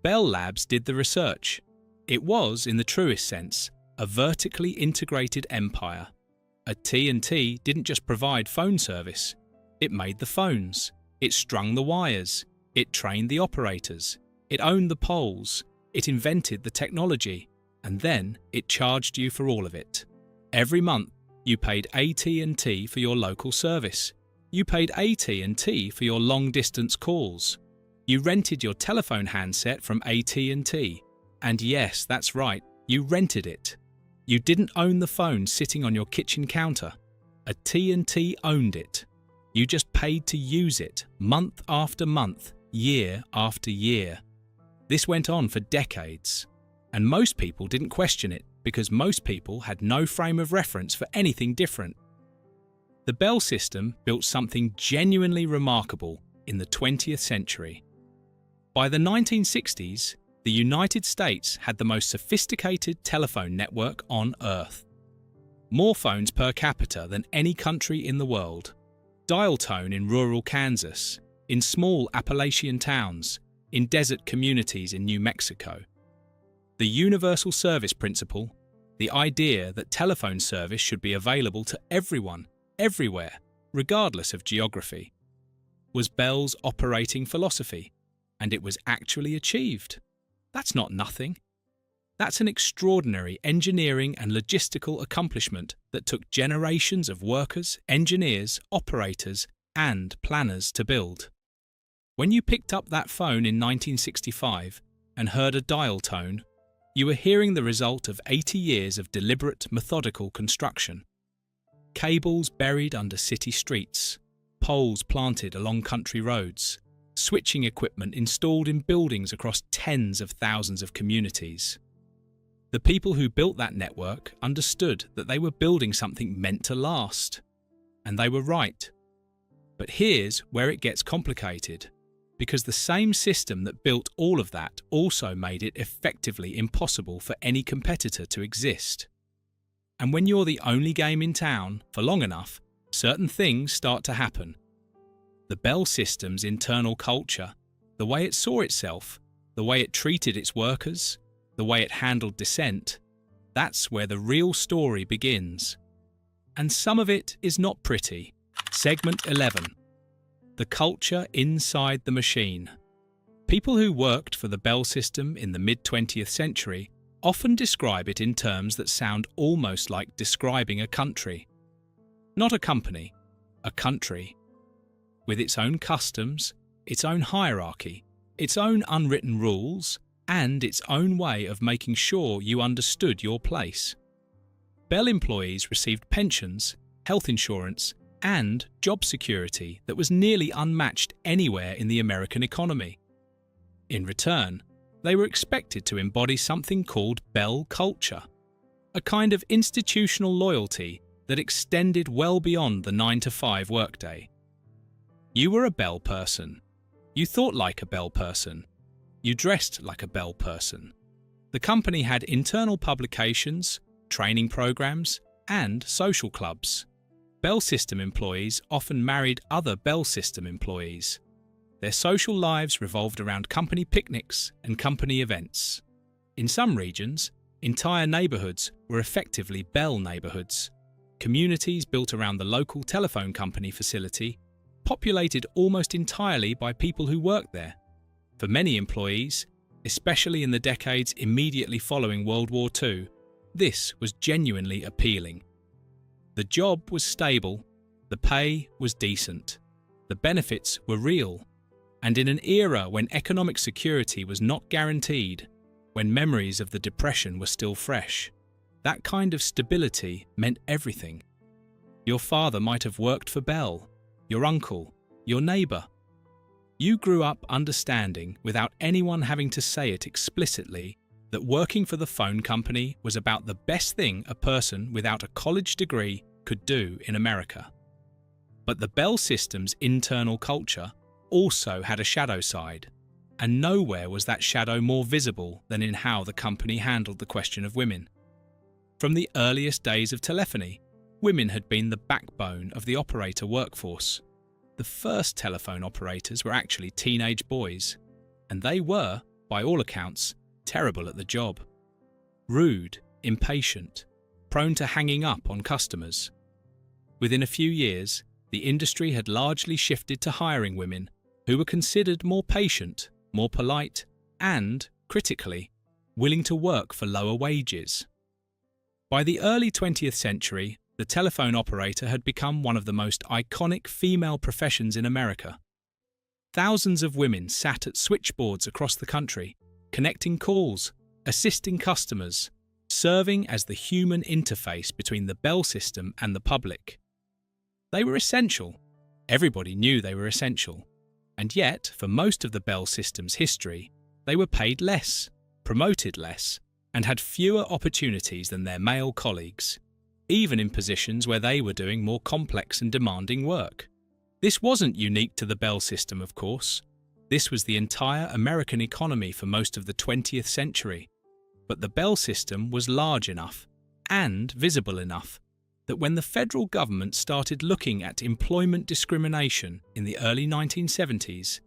Bell Labs did the research. It was, in the truest sense, a vertically integrated empire. AT&T didn't just provide phone service. It made the phones. It strung the wires. It trained the operators. It owned the poles. It invented the technology. And then it charged you for all of it. Every month, you paid AT&T for your local service. You paid AT&T for your long-distance calls. You rented your telephone handset from AT&T. And yes, that's right, you rented it. You didn't own the phone sitting on your kitchen counter. AT&T owned it. You just paid to use it month after month year after year. This went on for decades, and most people didn't question it because most people had no frame of reference for anything different. The Bell system built something genuinely remarkable in the 20th century. By the 1960s, the United States had the most sophisticated telephone network on Earth. More phones per capita than any country in the world. Dial tone in rural Kansas, in small Appalachian towns, in desert communities in New Mexico. The universal service principle, the idea that telephone service should be available to everyone, everywhere, regardless of geography, was Bell's operating philosophy, and it was actually achieved. That's not nothing. That's an extraordinary engineering and logistical accomplishment that took generations of workers, engineers, operators, and planners to build. When you picked up that phone in 1965 and heard a dial tone, you were hearing the result of 80 years of deliberate, methodical construction. Cables buried under city streets, poles planted along country roads, switching equipment installed in buildings across tens of thousands of communities. The people who built that network understood that they were building something meant to last. And they were right. But here's where it gets complicated, because the same system that built all of that also made it effectively impossible for any competitor to exist. And when you're the only game in town for long enough, certain things start to happen. The Bell system's internal culture, the way it saw itself, the way it treated its workers, the way it handled dissent, that's where the real story begins. And some of it is not pretty. Segment 11. The culture inside the machine. People who worked for the Bell system in the mid-20th century often describe it in terms that sound almost like describing a country. Not a company, a country. With its own customs, its own hierarchy, its own unwritten rules, and its own way of making sure you understood your place. Bell employees received pensions, health insurance, and job security that was nearly unmatched anywhere in the American economy. In return, they were expected to embody something called Bell culture, a kind of institutional loyalty that extended well beyond the 9-to-5 workday. You were a Bell person. You thought like a Bell person. You dressed like a Bell person. The company had internal publications, training programs, and social clubs. Bell System employees often married other Bell System employees. Their social lives revolved around company picnics and company events. In some regions, entire neighbourhoods were effectively Bell neighbourhoods. Communities built around the local telephone company facility, populated almost entirely by people who worked there. For many employees, especially in the decades immediately following World War II, this was genuinely appealing. The job was stable, the pay was decent, the benefits were real, and in an era when economic security was not guaranteed, when memories of the Depression were still fresh, that kind of stability meant everything. Your father might have worked for Bell, your uncle, your neighbour. You grew up understanding, without anyone having to say it explicitly, that working for the phone company was about the best thing a person without a college degree could do in America. But the Bell System's internal culture also had a shadow side, and nowhere was that shadow more visible than in how the company handled the question of women. From the earliest days of telephony, women had been the backbone of the operator workforce. The first telephone operators were actually teenage boys, and they were, by all accounts, terrible at the job. Rude, impatient, prone to hanging up on customers. Within a few years, the industry had largely shifted to hiring women who were considered more patient, more polite, and, critically, willing to work for lower wages. By the early 20th century, the telephone operator had become one of the most iconic female professions in America. Thousands of women sat at switchboards across the country, connecting calls, assisting customers, serving as the human interface between the Bell System and the public. They were essential. Everybody knew they were essential. And yet, for most of the Bell system's history, they were paid less, promoted less, and had fewer opportunities than their male colleagues, even in positions where they were doing more complex and demanding work. This wasn't unique to the Bell system, of course. This was the entire American economy for most of the 20th century. But the Bell system was large enough and visible enough that when the federal government started looking at employment discrimination in the early 1970s,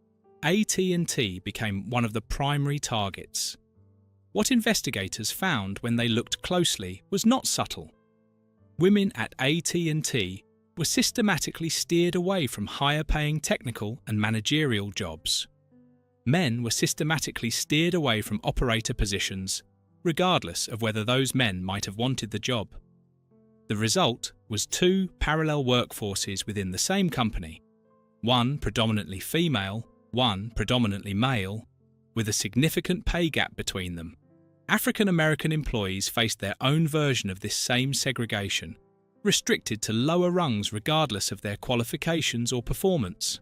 AT&T became one of the primary targets. What investigators found when they looked closely was not subtle. Women at AT&T were systematically steered away from higher-paying technical and managerial jobs. Men were systematically steered away from operator positions, regardless of whether those men might have wanted the job. The result was two parallel workforces within the same company, one predominantly female, one predominantly male, with a significant pay gap between them. African American employees faced their own version of this same segregation, restricted to lower rungs regardless of their qualifications or performance.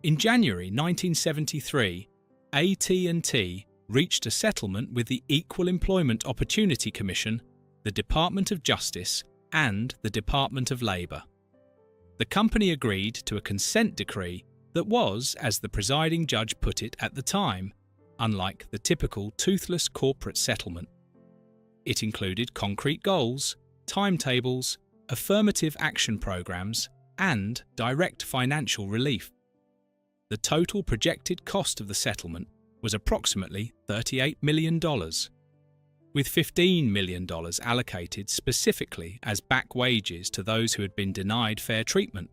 In January 1973, AT&T reached a settlement with the Equal Employment Opportunity Commission, the Department of Justice, and the Department of Labor. The company agreed to a consent decree that was, as the presiding judge put it at the time, unlike the typical toothless corporate settlement. It included concrete goals, timetables, affirmative action programs, and direct financial relief. The total projected cost of the settlement was approximately $38 million, with $15 million allocated specifically as back wages to those who had been denied fair treatment,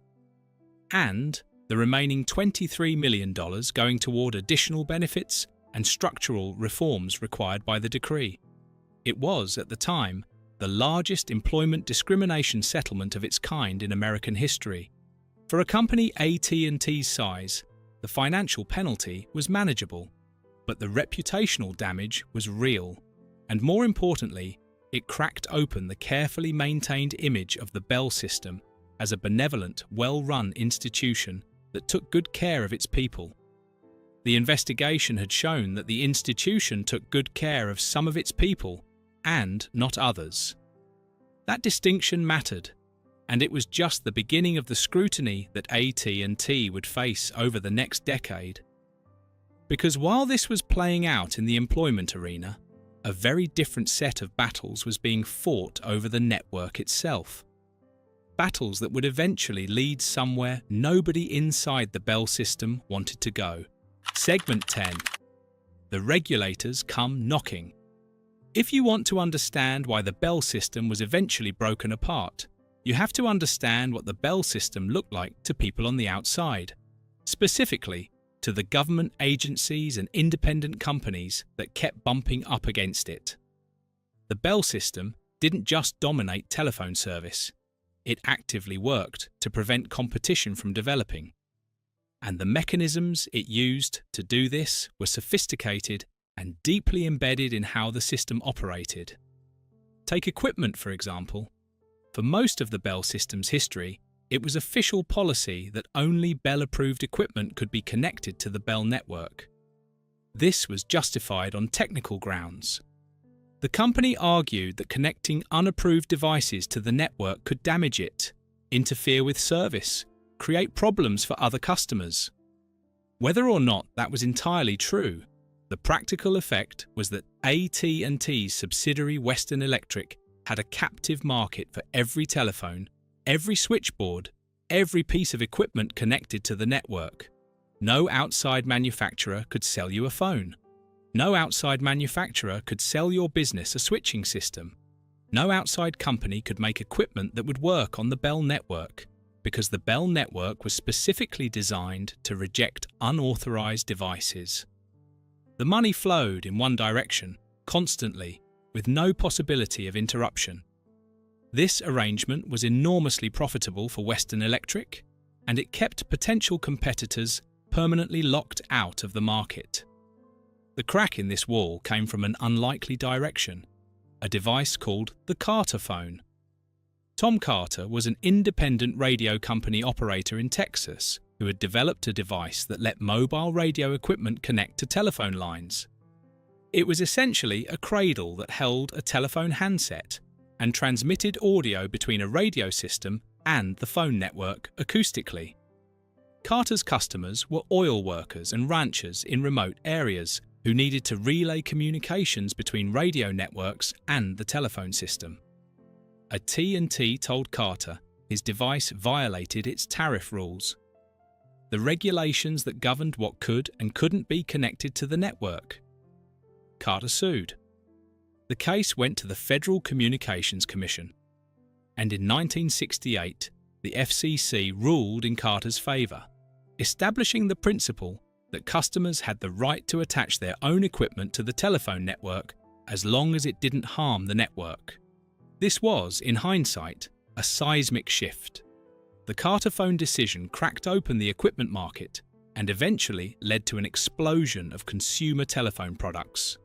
and the remaining $23 million going toward additional benefits and structural reforms required by the decree. It was, at the time, the largest employment discrimination settlement of its kind in American history. For a company AT&T's size, the financial penalty was manageable, but the reputational damage was real, and more importantly, it cracked open the carefully maintained image of the Bell system as a benevolent, well-run institution that took good care of its people. The investigation had shown that the institution took good care of some of its people and not others. That distinction mattered, and it was just the beginning of the scrutiny that AT&T would face over the next decade. Because while this was playing out in the employment arena, a very different set of battles was being fought over the network itself. Battles that would eventually lead somewhere nobody inside the Bell system wanted to go. Segment 10. The regulators come knocking. If you want to understand why the Bell system was eventually broken apart, you have to understand what the Bell system looked like to people on the outside, specifically to the government agencies and independent companies that kept bumping up against it. The Bell system didn't just dominate telephone service, it actively worked to prevent competition from developing. And the mechanisms it used to do this were sophisticated and deeply embedded in how the system operated. Take equipment, for example. For most of the Bell system's history, it was official policy that only Bell-approved equipment could be connected to the Bell network. This was justified on technical grounds. The company argued that connecting unapproved devices to the network could damage it, interfere with service, create problems for other customers. Whether or not that was entirely true, the practical effect was that AT&T's subsidiary Western Electric had a captive market for every telephone, every switchboard, every piece of equipment connected to the network. No outside manufacturer could sell you a phone. No outside manufacturer could sell your business a switching system. No outside company could make equipment that would work on the Bell network, because the Bell network was specifically designed to reject unauthorized devices. The money flowed in one direction, constantly, with no possibility of interruption. This arrangement was enormously profitable for Western Electric, and it kept potential competitors permanently locked out of the market. The crack in this wall came from an unlikely direction, a device called the Carter phone. Tom Carter was an independent radio company operator in Texas who had developed a device that let mobile radio equipment connect to telephone lines. It was essentially a cradle that held a telephone handset and transmitted audio between a radio system and the phone network acoustically. Carter's customers were oil workers and ranchers in remote areas who needed to relay communications between radio networks and the telephone system. AT&T told Carter his device violated its tariff rules, the regulations that governed what could and couldn't be connected to the network. Carter sued. The case went to the Federal Communications Commission, and in 1968, the FCC ruled in Carter's favour, establishing the principle that customers had the right to attach their own equipment to the telephone network as long as it didn't harm the network. This was, in hindsight, a seismic shift. The Carter phone decision cracked open the equipment market and eventually led to an explosion of consumer telephone products,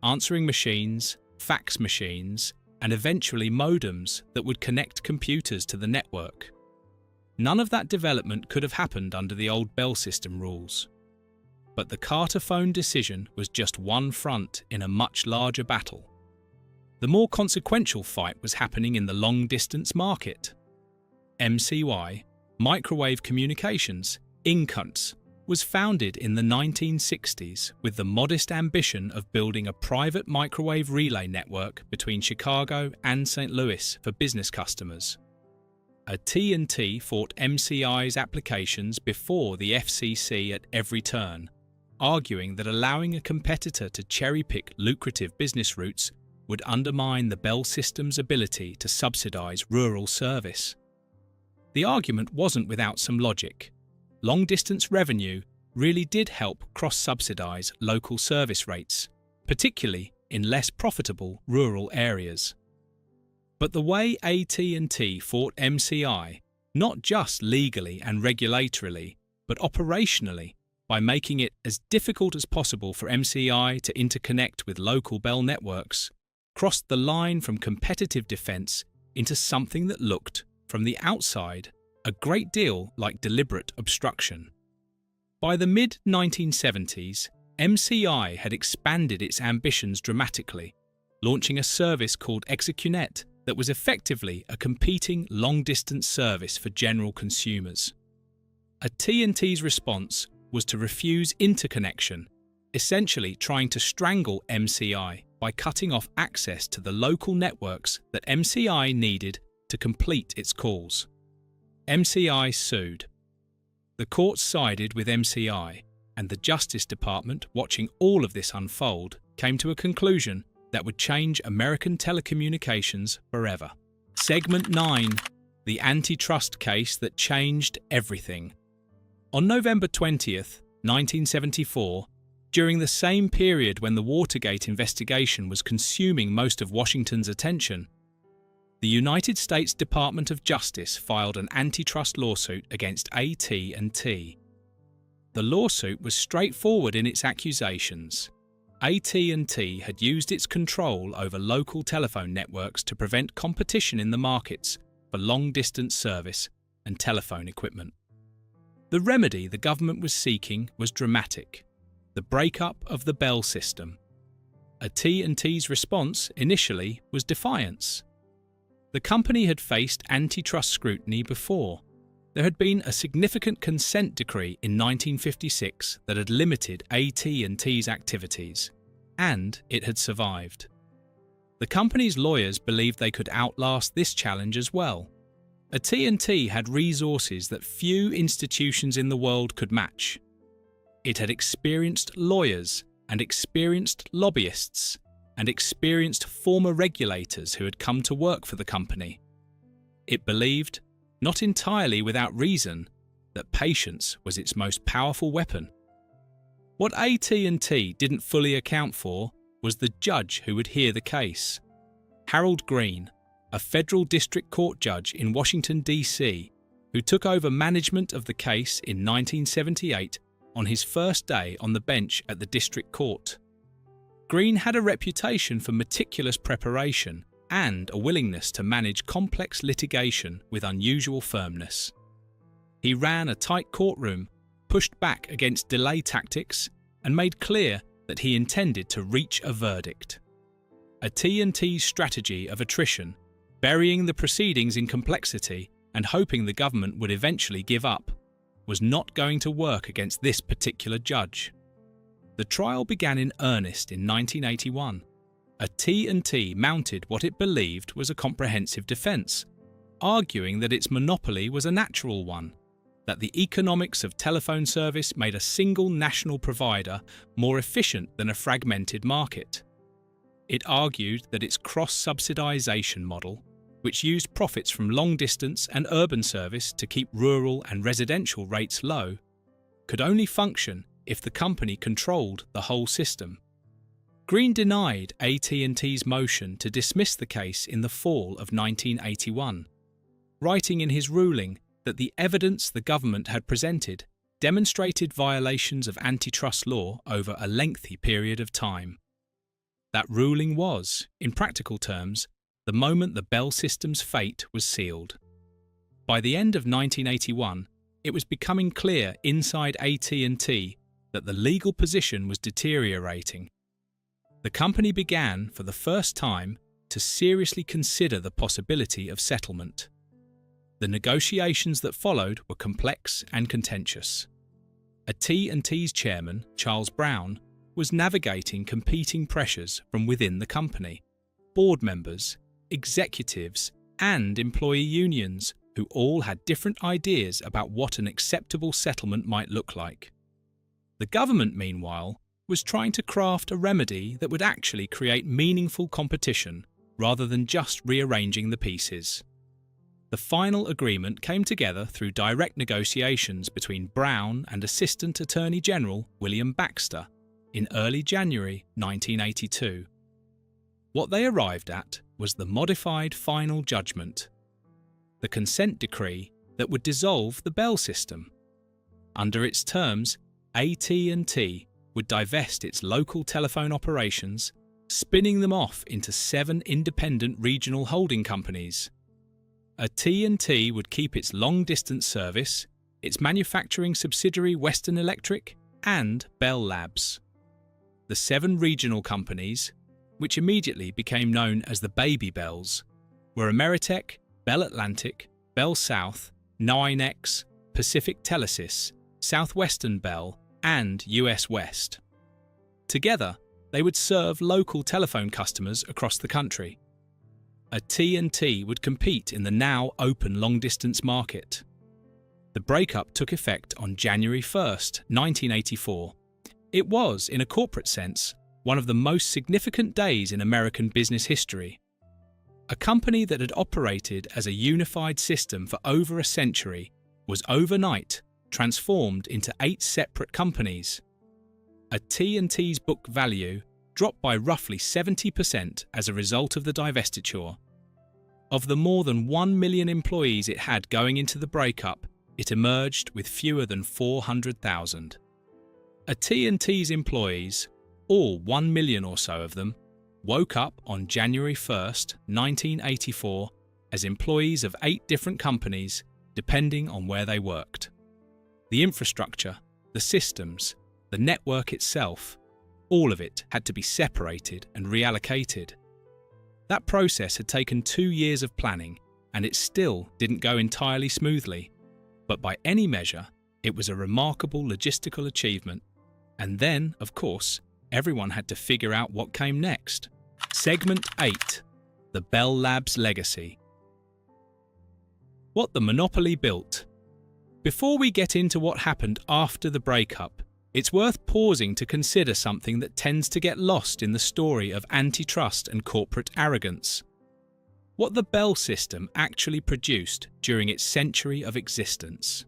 answering machines, fax machines, and eventually modems that would connect computers to the network. None of that development could have happened under the old Bell system rules. But the Carter phone decision was just one front in a much larger battle. The more consequential fight was happening in the long-distance market. MCY, Microwave Communications, Inc., was founded in the 1960s with the modest ambition of building a private microwave relay network between Chicago and St. Louis for business customers. AT&T fought MCI's applications before the FCC at every turn, arguing that allowing a competitor to cherry-pick lucrative business routes would undermine the Bell system's ability to subsidize rural service. The argument wasn't without some logic. Long-distance revenue really did help cross-subsidize local service rates, particularly in less profitable rural areas. But the way AT&T fought MCI, not just legally and regulatorily, but operationally, by making it as difficult as possible for MCI to interconnect with local Bell networks, crossed the line from competitive defense into something that looked, from the outside, a great deal like deliberate obstruction. By the mid-1970s, MCI had expanded its ambitions dramatically, launching a service called Execunet that was effectively a competing long-distance service for general consumers. AT&T's response was to refuse interconnection, essentially trying to strangle MCI by cutting off access to the local networks that MCI needed to complete its calls. MCI sued. The courts sided with MCI, and the Justice Department, watching all of this unfold, came to a conclusion that would change American telecommunications forever. Segment 9, the antitrust case that changed everything. On November 20th, 1974, during the same period when the Watergate investigation was consuming most of Washington's attention, the United States Department of Justice filed an antitrust lawsuit against AT&T. The lawsuit was straightforward in its accusations. AT&T had used its control over local telephone networks to prevent competition in the markets for long-distance service and telephone equipment. The remedy the government was seeking was dramatic: the breakup of the Bell system. AT&T's response initially was defiance. The company had faced antitrust scrutiny before. There had been a significant consent decree in 1956 that had limited AT&T's activities, and it had survived. The company's lawyers believed they could outlast this challenge as well. AT&T had resources that few institutions in the world could match. It had experienced lawyers and experienced lobbyists and experienced former regulators who had come to work for the company. It believed, not entirely without reason, that patience was its most powerful weapon. What AT&T didn't fully account for was the judge who would hear the case. Harold Green, a federal district court judge in Washington, D.C., who took over management of the case in 1978 on his first day on the bench at the district court. Green had a reputation for meticulous preparation and a willingness to manage complex litigation with unusual firmness. He ran a tight courtroom, pushed back against delay tactics, and made clear that he intended to reach a verdict. AT&T's strategy of attrition, burying the proceedings in complexity and hoping the government would eventually give up, was not going to work against this particular judge. The trial began in earnest in 1981. AT&T mounted what it believed was a comprehensive defence, arguing that its monopoly was a natural one, that the economics of telephone service made a single national provider more efficient than a fragmented market. It argued that its cross-subsidisation model, which used profits from long-distance and urban service to keep rural and residential rates low, could only function if the company controlled the whole system. Green denied AT&T's motion to dismiss the case in the fall of 1981, writing in his ruling that the evidence the government had presented demonstrated violations of antitrust law over a lengthy period of time. That ruling was, in practical terms, the moment the Bell system's fate was sealed. By the end of 1981, it was becoming clear inside AT&T that the legal position was deteriorating. The company began, for the first time, to seriously consider the possibility of settlement. The negotiations that followed were complex and contentious. AT&T's chairman, Charles Brown, was navigating competing pressures from within the company, board members, executives, and employee unions who all had different ideas about what an acceptable settlement might look like. The government, meanwhile, was trying to craft a remedy that would actually create meaningful competition rather than just rearranging the pieces. The final agreement came together through direct negotiations between Brown and Assistant Attorney General William Baxter in early January 1982. What they arrived at was the modified final judgment, the consent decree that would dissolve the Bell system. Under its terms, AT&T would divest its local telephone operations, spinning them off into 7 independent regional holding companies. AT&T would keep its long-distance service, its manufacturing subsidiary Western Electric, and Bell Labs. The 7 regional companies, which immediately became known as the Baby Bells, were Ameritech, Bell Atlantic, Bell South, 9X, Pacific Telesis, Southwestern Bell, and US West. Together, they would serve local telephone customers across the country. AT&T would compete in the now open long-distance market. The breakup took effect on January 1st, 1984. It was, in a corporate sense, one of the most significant days in American business history. A company that had operated as a unified system for over a century was overnight transformed into 8 separate companies. AT&T's book value dropped by roughly 70% as a result of the divestiture. Of the more than 1 million employees it had going into the breakup, it emerged with fewer than 400,000. AT&T's employees, all 1 million or so of them, woke up on January 1st, 1984, as employees of 8 different companies, depending on where they worked. The infrastructure, the systems, the network itself, all of it had to be separated and reallocated. That process had taken 2 years of planning, and it still didn't go entirely smoothly. But by any measure, it was a remarkable logistical achievement. And then, of course, everyone had to figure out what came next. Segment 8. The Bell Labs Legacy. What the monopoly built. Before we get into what happened after the breakup, it's worth pausing to consider something that tends to get lost in the story of antitrust and corporate arrogance. What the Bell system actually produced during its century of existence.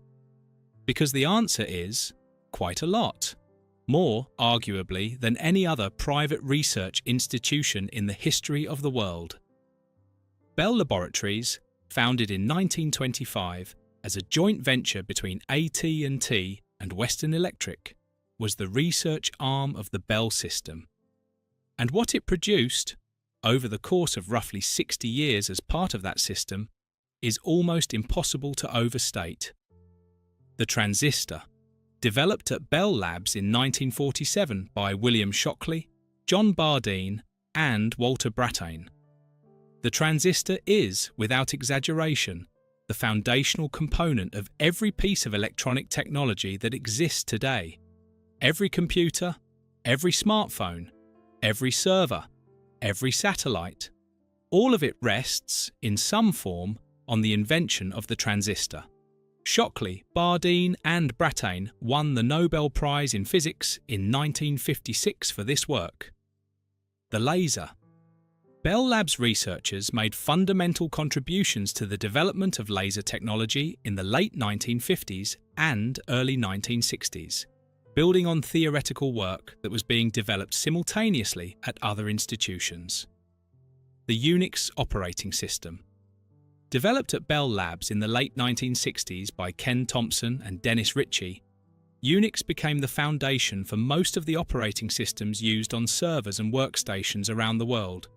Because the answer is quite a lot. More, arguably, than any other private research institution in the history of the world. Bell Laboratories, founded in 1925 as a joint venture between AT&T and Western Electric, was the research arm of the Bell system. And what it produced, over the course of roughly 60 years as part of that system, is almost impossible to overstate. The transistor, developed at Bell Labs in 1947 by William Shockley, John Bardeen, and Walter Brattain. The transistor is, without exaggeration, the foundational component of every piece of electronic technology that exists today. Every computer, every smartphone, every server, every satellite, all of it rests, in some form, on the invention of the transistor. Shockley, Bardeen, and Brattain won the Nobel Prize in Physics in 1956 for this work. The laser. Bell Labs researchers made fundamental contributions to the development of laser technology in the late 1950s and early 1960s, building on theoretical work that was being developed simultaneously at other institutions. The Unix operating system. Developed at Bell Labs in the late 1960s by Ken Thompson and Dennis Ritchie, Unix became the foundation for most of the operating systems used on servers and workstations around the world,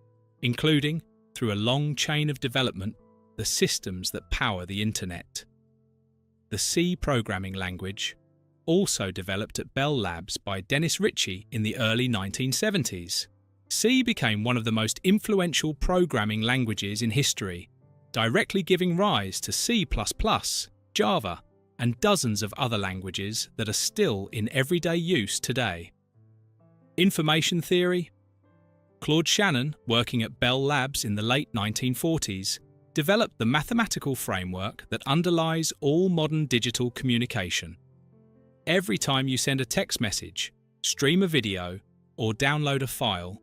including, through a long chain of development, the systems that power the Internet. The C programming language, also developed at Bell Labs by Dennis Ritchie in the early 1970s. C became one of the most influential programming languages in history, directly giving rise to C++, Java, and dozens of other languages that are still in everyday use today. Information theory. Claude Shannon, working at Bell Labs in the late 1940s, developed the mathematical framework that underlies all modern digital communication. Every time you send a text message, stream a video, or download a file,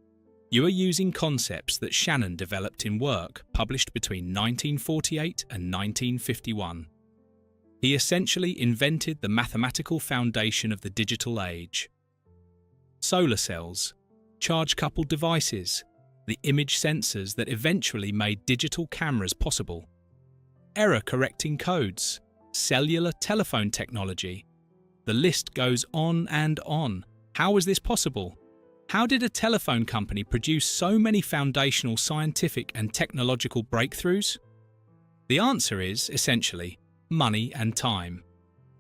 you are using concepts that Shannon developed in work published between 1948 and 1951. He essentially invented the mathematical foundation of the digital age. Solar cells, charge-coupled devices, the image sensors that eventually made digital cameras possible, error-correcting codes, cellular telephone technology. The list goes on and on. How was this possible? How did a telephone company produce so many foundational scientific and technological breakthroughs? The answer is, essentially, money and time.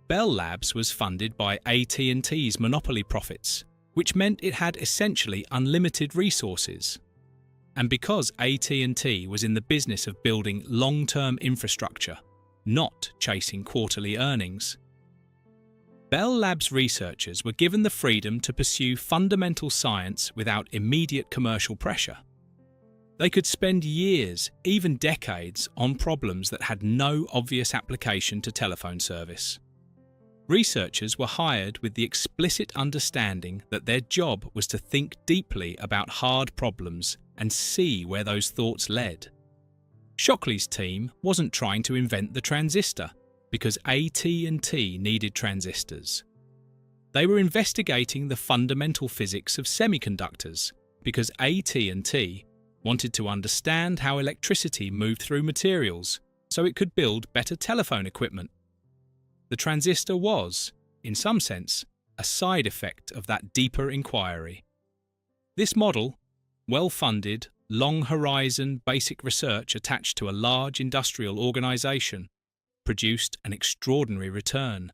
Bell Labs was funded by AT&T's monopoly profits, which meant it had essentially unlimited resources. And because AT&T was in the business of building long-term infrastructure, not chasing quarterly earnings, Bell Labs researchers were given the freedom to pursue fundamental science without immediate commercial pressure. They could spend years, even decades, on problems that had no obvious application to telephone service. Researchers were hired with the explicit understanding that their job was to think deeply about hard problems and see where those thoughts led. Shockley's team wasn't trying to invent the transistor, because AT&T needed transistors. They were investigating the fundamental physics of semiconductors, because AT&T wanted to understand how electricity moved through materials so it could build better telephone equipment. The transistor was, in some sense, a side effect of that deeper inquiry. This model, well-funded, long-horizon basic research attached to a large industrial organisation, produced an extraordinary return.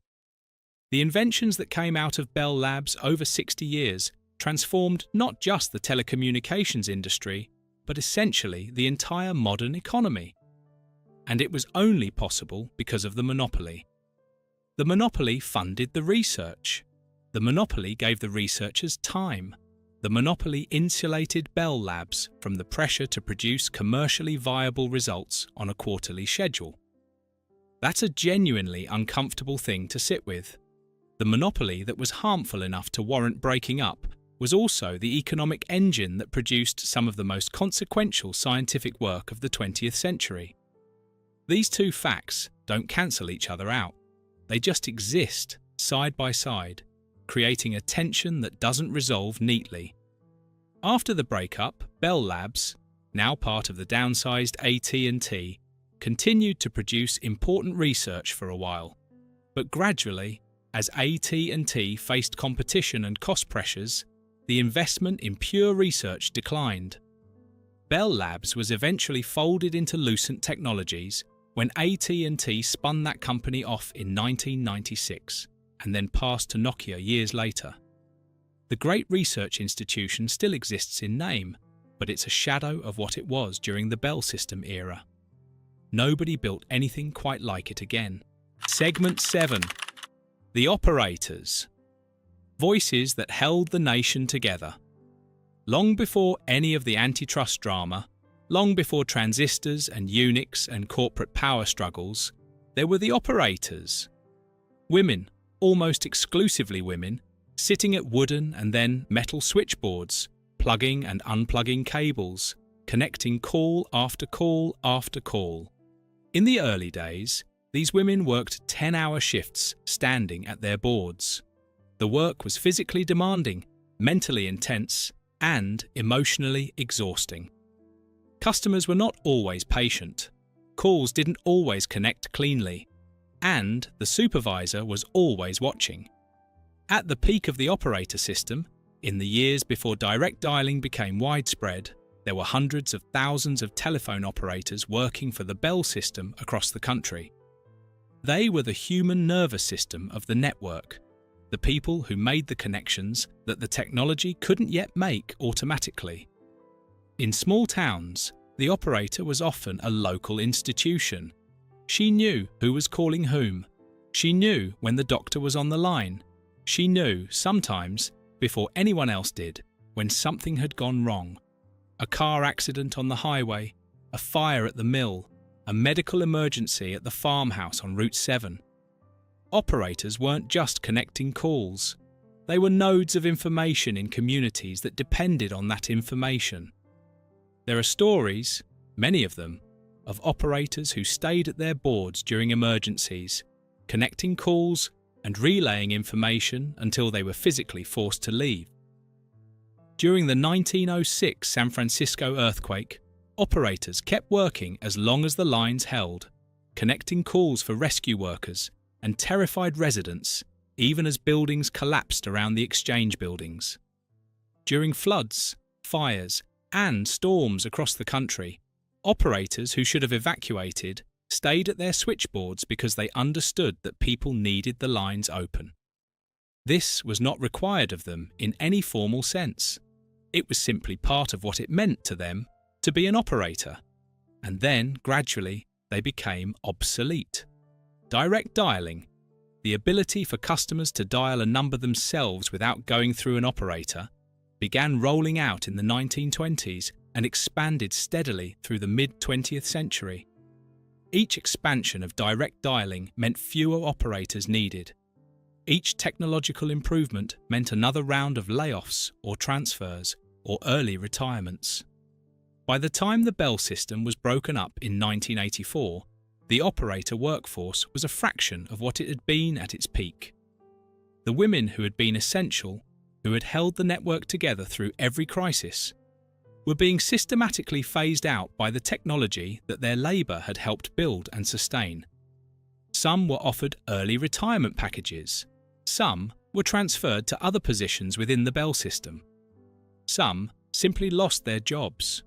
The inventions that came out of Bell Labs over 60 years transformed not just the telecommunications industry, but essentially the entire modern economy. And it was only possible because of the monopoly. The monopoly funded the research. The monopoly gave the researchers time. The monopoly insulated Bell Labs from the pressure to produce commercially viable results on a quarterly schedule. That's a genuinely uncomfortable thing to sit with. The monopoly that was harmful enough to warrant breaking up was also the economic engine that produced some of the most consequential scientific work of the 20th century. These two facts don't cancel each other out. They just exist side by side, creating a tension that doesn't resolve neatly. After the breakup, Bell Labs, now part of the downsized AT&T, continued to produce important research for a while, but gradually, as AT&T faced competition and cost pressures, the investment in pure research declined. Bell Labs was eventually folded into Lucent Technologies when AT&T spun that company off in 1996 and then passed to Nokia years later. The great research institution still exists in name, but it's a shadow of what it was during the Bell System era. Nobody built anything quite like it again. Segment 7. The Operators. Voices that held the nation together. Long before any of the antitrust drama, long before transistors and Unix and corporate power struggles, there were the operators. Women, almost exclusively women, sitting at wooden and then metal switchboards, plugging and unplugging cables, connecting call after call after call. In the early days, these women worked 10-hour shifts standing at their boards. The work was physically demanding, mentally intense, and emotionally exhausting. Customers were not always patient, calls didn't always connect cleanly, and the supervisor was always watching. At the peak of the operator system, in the years before direct dialing became widespread, there were hundreds of thousands of telephone operators working for the Bell system across the country. They were the human nervous system of the network, the people who made the connections that the technology couldn't yet make automatically. In small towns, the operator was often a local institution. She knew who was calling whom. She knew when the doctor was on the line. She knew, sometimes, before anyone else did, when something had gone wrong. A car accident on the highway, a fire at the mill, a medical emergency at the farmhouse on Route 7. Operators weren't just connecting calls. They were nodes of information in communities that depended on that information. There are stories, many of them, of operators who stayed at their boards during emergencies, connecting calls and relaying information until they were physically forced to leave. During the 1906 San Francisco earthquake, operators kept working as long as the lines held, connecting calls for rescue workers and terrified residents, even as buildings collapsed around the exchange buildings. During floods, fires, and storms across the country, operators who should have evacuated stayed at their switchboards because they understood that people needed the lines open. This was not required of them in any formal sense. It was simply part of what it meant to them to be an operator. And then, gradually, they became obsolete. Direct dialing, the ability for customers to dial a number themselves without going through an operator, began rolling out in the 1920s and expanded steadily through the mid-20th century. Each expansion of direct dialing meant fewer operators needed. Each technological improvement meant another round of layoffs or transfers or early retirements. By the time the Bell system was broken up in 1984, the operator workforce was a fraction of what it had been at its peak. The women who had been essential, who had held the network together through every crisis, were being systematically phased out by the technology that their labour had helped build and sustain. Some were offered early retirement packages. Some were transferred to other positions within the Bell system. Some simply lost their jobs.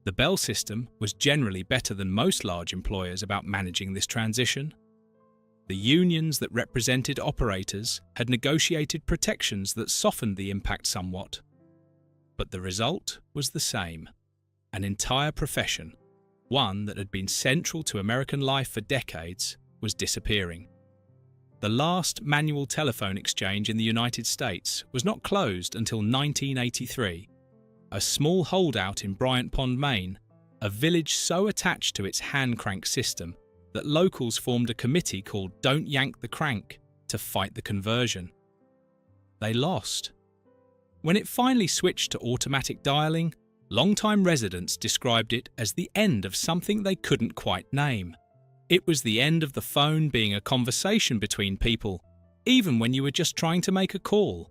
The Bell system was generally better than most large employers about managing this transition. The unions that represented operators had negotiated protections that softened the impact somewhat. But the result was the same. An entire profession, one that had been central to American life for decades, was disappearing. The last manual telephone exchange in the United States was not closed until 1983. A small holdout in Bryant Pond, Maine, a village so attached to its hand crank system that locals formed a committee called Don't Yank the Crank to fight the conversion. They lost. When it finally switched to automatic dialing, long-time residents described it as the end of something they couldn't quite name. It was the end of the phone being a conversation between people, even when you were just trying to make a call.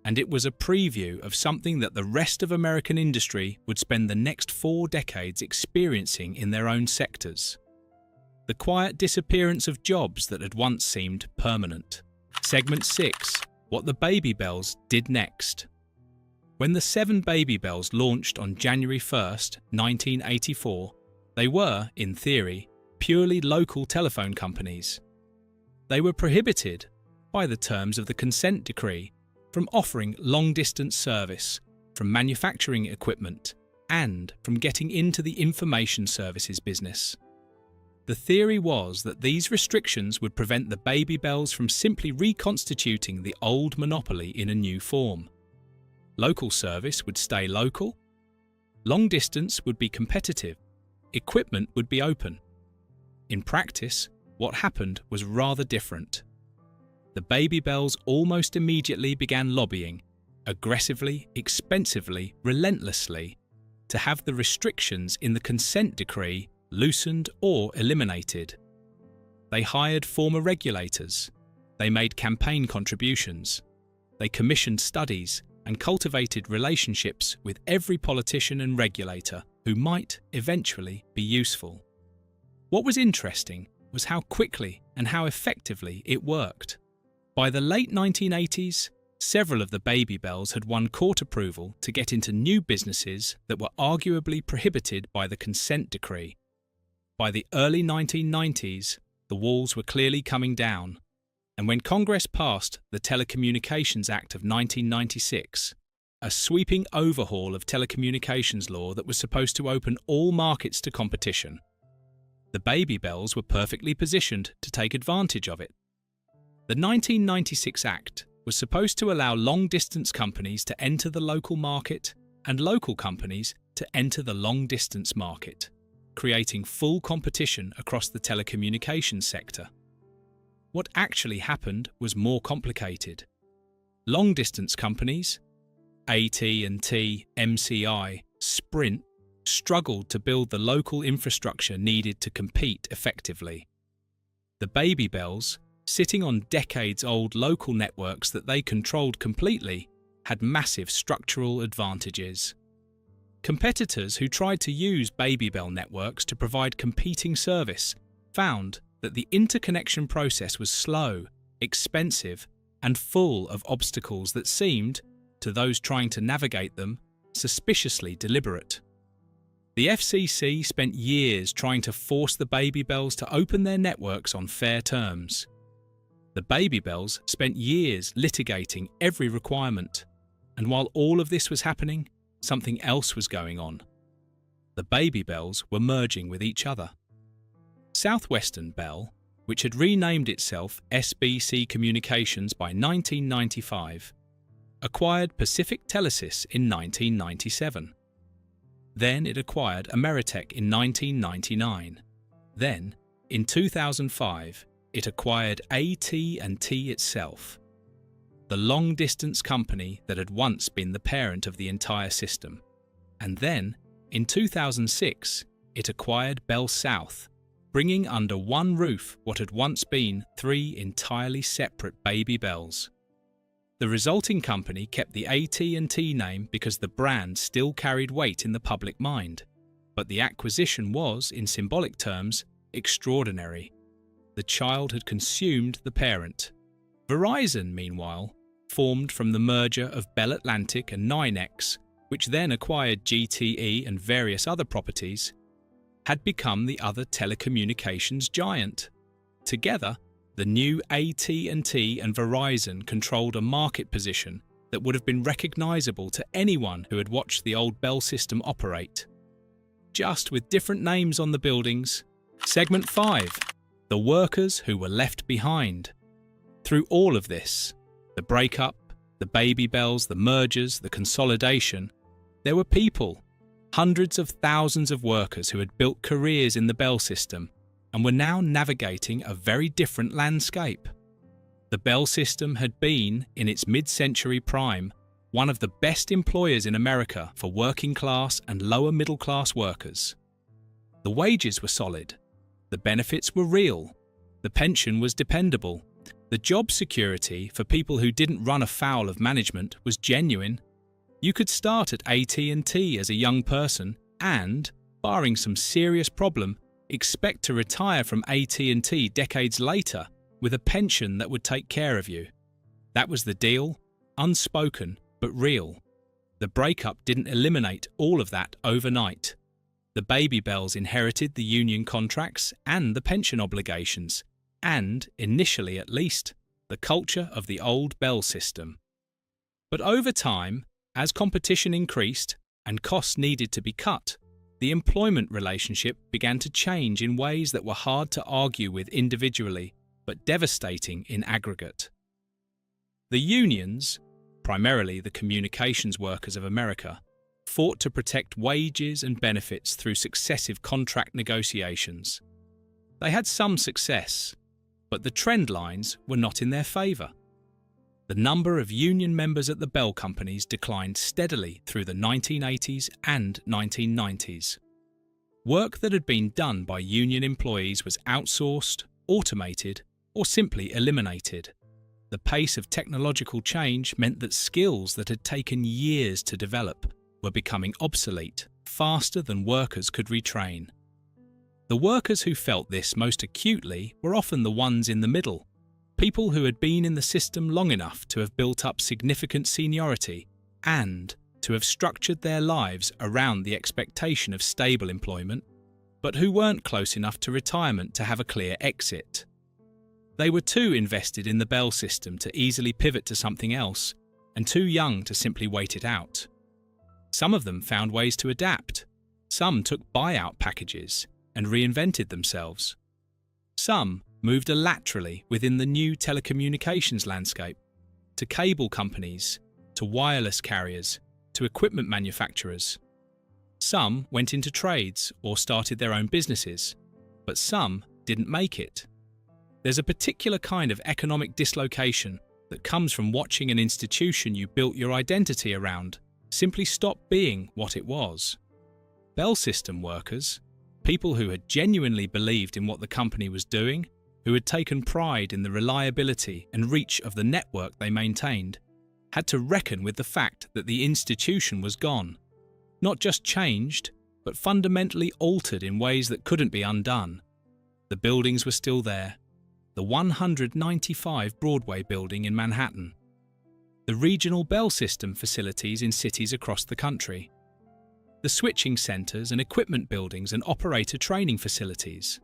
And it was a preview of something that the rest of American industry would spend the next 4 decades experiencing in their own sectors. The quiet disappearance of jobs that had once seemed permanent. Segment 6. What the Baby Bells did next. When the 7 Baby Bells launched on January 1st, 1984, they were, in theory, purely local telephone companies. They were prohibited, by the terms of the consent decree, from offering long-distance service, from manufacturing equipment, and from getting into the information services business. The theory was that these restrictions would prevent the Baby Bells from simply reconstituting the old monopoly in a new form. Local service would stay local, long distance would be competitive, equipment would be open. In practice, what happened was rather different. The Baby Bells almost immediately began lobbying, aggressively, expensively, relentlessly, to have the restrictions in the consent decree loosened or eliminated. They hired former regulators, they made campaign contributions, they commissioned studies and cultivated relationships with every politician and regulator who might eventually be useful. What was interesting was how quickly and how effectively it worked. By the late 1980s, several of the Baby Bells had won court approval to get into new businesses that were arguably prohibited by the consent decree. By the early 1990s, the walls were clearly coming down, and when Congress passed the Telecommunications Act of 1996, a sweeping overhaul of telecommunications law that was supposed to open all markets to competition, the Baby Bells were perfectly positioned to take advantage of it. The 1996 Act was supposed to allow long-distance companies to enter the local market and local companies to enter the long-distance market, creating full competition across the telecommunications sector. What actually happened was more complicated. Long-distance companies, AT&T, MCI, Sprint, struggled to build the local infrastructure needed to compete effectively. The Baby Bells, sitting on decades-old local networks that they controlled completely, had massive structural advantages. Competitors who tried to use Baby Bell networks to provide competing service found that the interconnection process was slow, expensive, and full of obstacles that seemed, to those trying to navigate them, suspiciously deliberate. The FCC spent years trying to force the Baby Bells to open their networks on fair terms. The Baby Bells spent years litigating every requirement, and while all of this was happening, something else was going on. The Baby Bells were merging with each other. Southwestern Bell, which had renamed itself SBC Communications by 1995, acquired Pacific Telesis in 1997. Then it acquired Ameritech in 1999. Then, in 2005, it acquired AT&T itself, the long-distance company that had once been the parent of the entire system. And then, in 2006, it acquired Bell South, bringing under one roof what had once been three entirely separate Baby Bells. The resulting company kept the AT&T name because the brand still carried weight in the public mind, but the acquisition was, in symbolic terms, extraordinary. The child had consumed the parent. Verizon, meanwhile, formed from the merger of Bell Atlantic and NineX, which then acquired GTE and various other properties, had become the other telecommunications giant. Together, the new AT&T and Verizon controlled a market position that would have been recognizable to anyone who had watched the old Bell system operate. Just with different names on the buildings. Segment 5. The workers who were left behind. Through all of this, the breakup, the Baby Bells, the mergers, the consolidation, there were people, hundreds of thousands of workers who had built careers in the Bell system and were now navigating a very different landscape. The Bell system had been, in its mid-century prime, one of the best employers in America for working class and lower middle class workers. The wages were solid, the benefits were real, the pension was dependable, the job security for people who didn't run afoul of management was genuine. You could start at AT&T as a young person and, barring some serious problem, expect to retire from AT&T decades later with a pension that would take care of you. That was the deal, unspoken but real. The breakup didn't eliminate all of that overnight. The Baby Bells inherited the union contracts and the pension obligations, and, initially at least, the culture of the old Bell system. But over time, as competition increased and costs needed to be cut, the employment relationship began to change in ways that were hard to argue with individually, but devastating in aggregate. The unions, primarily the communications workers of America, fought to protect wages and benefits through successive contract negotiations. They had some success, but the trend lines were not in their favour. The number of union members at the Bell companies declined steadily through the 1980s and 1990s. Work that had been done by union employees was outsourced, automated, or simply eliminated. The pace of technological change meant that skills that had taken years to develop were becoming obsolete faster than workers could retrain. The workers who felt this most acutely were often the ones in the middle, people who had been in the system long enough to have built up significant seniority and to have structured their lives around the expectation of stable employment, but who weren't close enough to retirement to have a clear exit. They were too invested in the Bell system to easily pivot to something else, and too young to simply wait it out. Some of them found ways to adapt. Some took buyout packages and reinvented themselves. Some moved laterally within the new telecommunications landscape, to cable companies, to wireless carriers, to equipment manufacturers. Some went into trades or started their own businesses, but some didn't make it. There's a particular kind of economic dislocation that comes from watching an institution you built your identity around simply stop being what it was. Bell system workers, people who had genuinely believed in what the company was doing, who had taken pride in the reliability and reach of the network they maintained, had to reckon with the fact that the institution was gone. Not just changed, but fundamentally altered in ways that couldn't be undone. The buildings were still there. The 195 Broadway building in Manhattan. The regional Bell system facilities in cities across the country. The switching centres and equipment buildings and operator training facilities.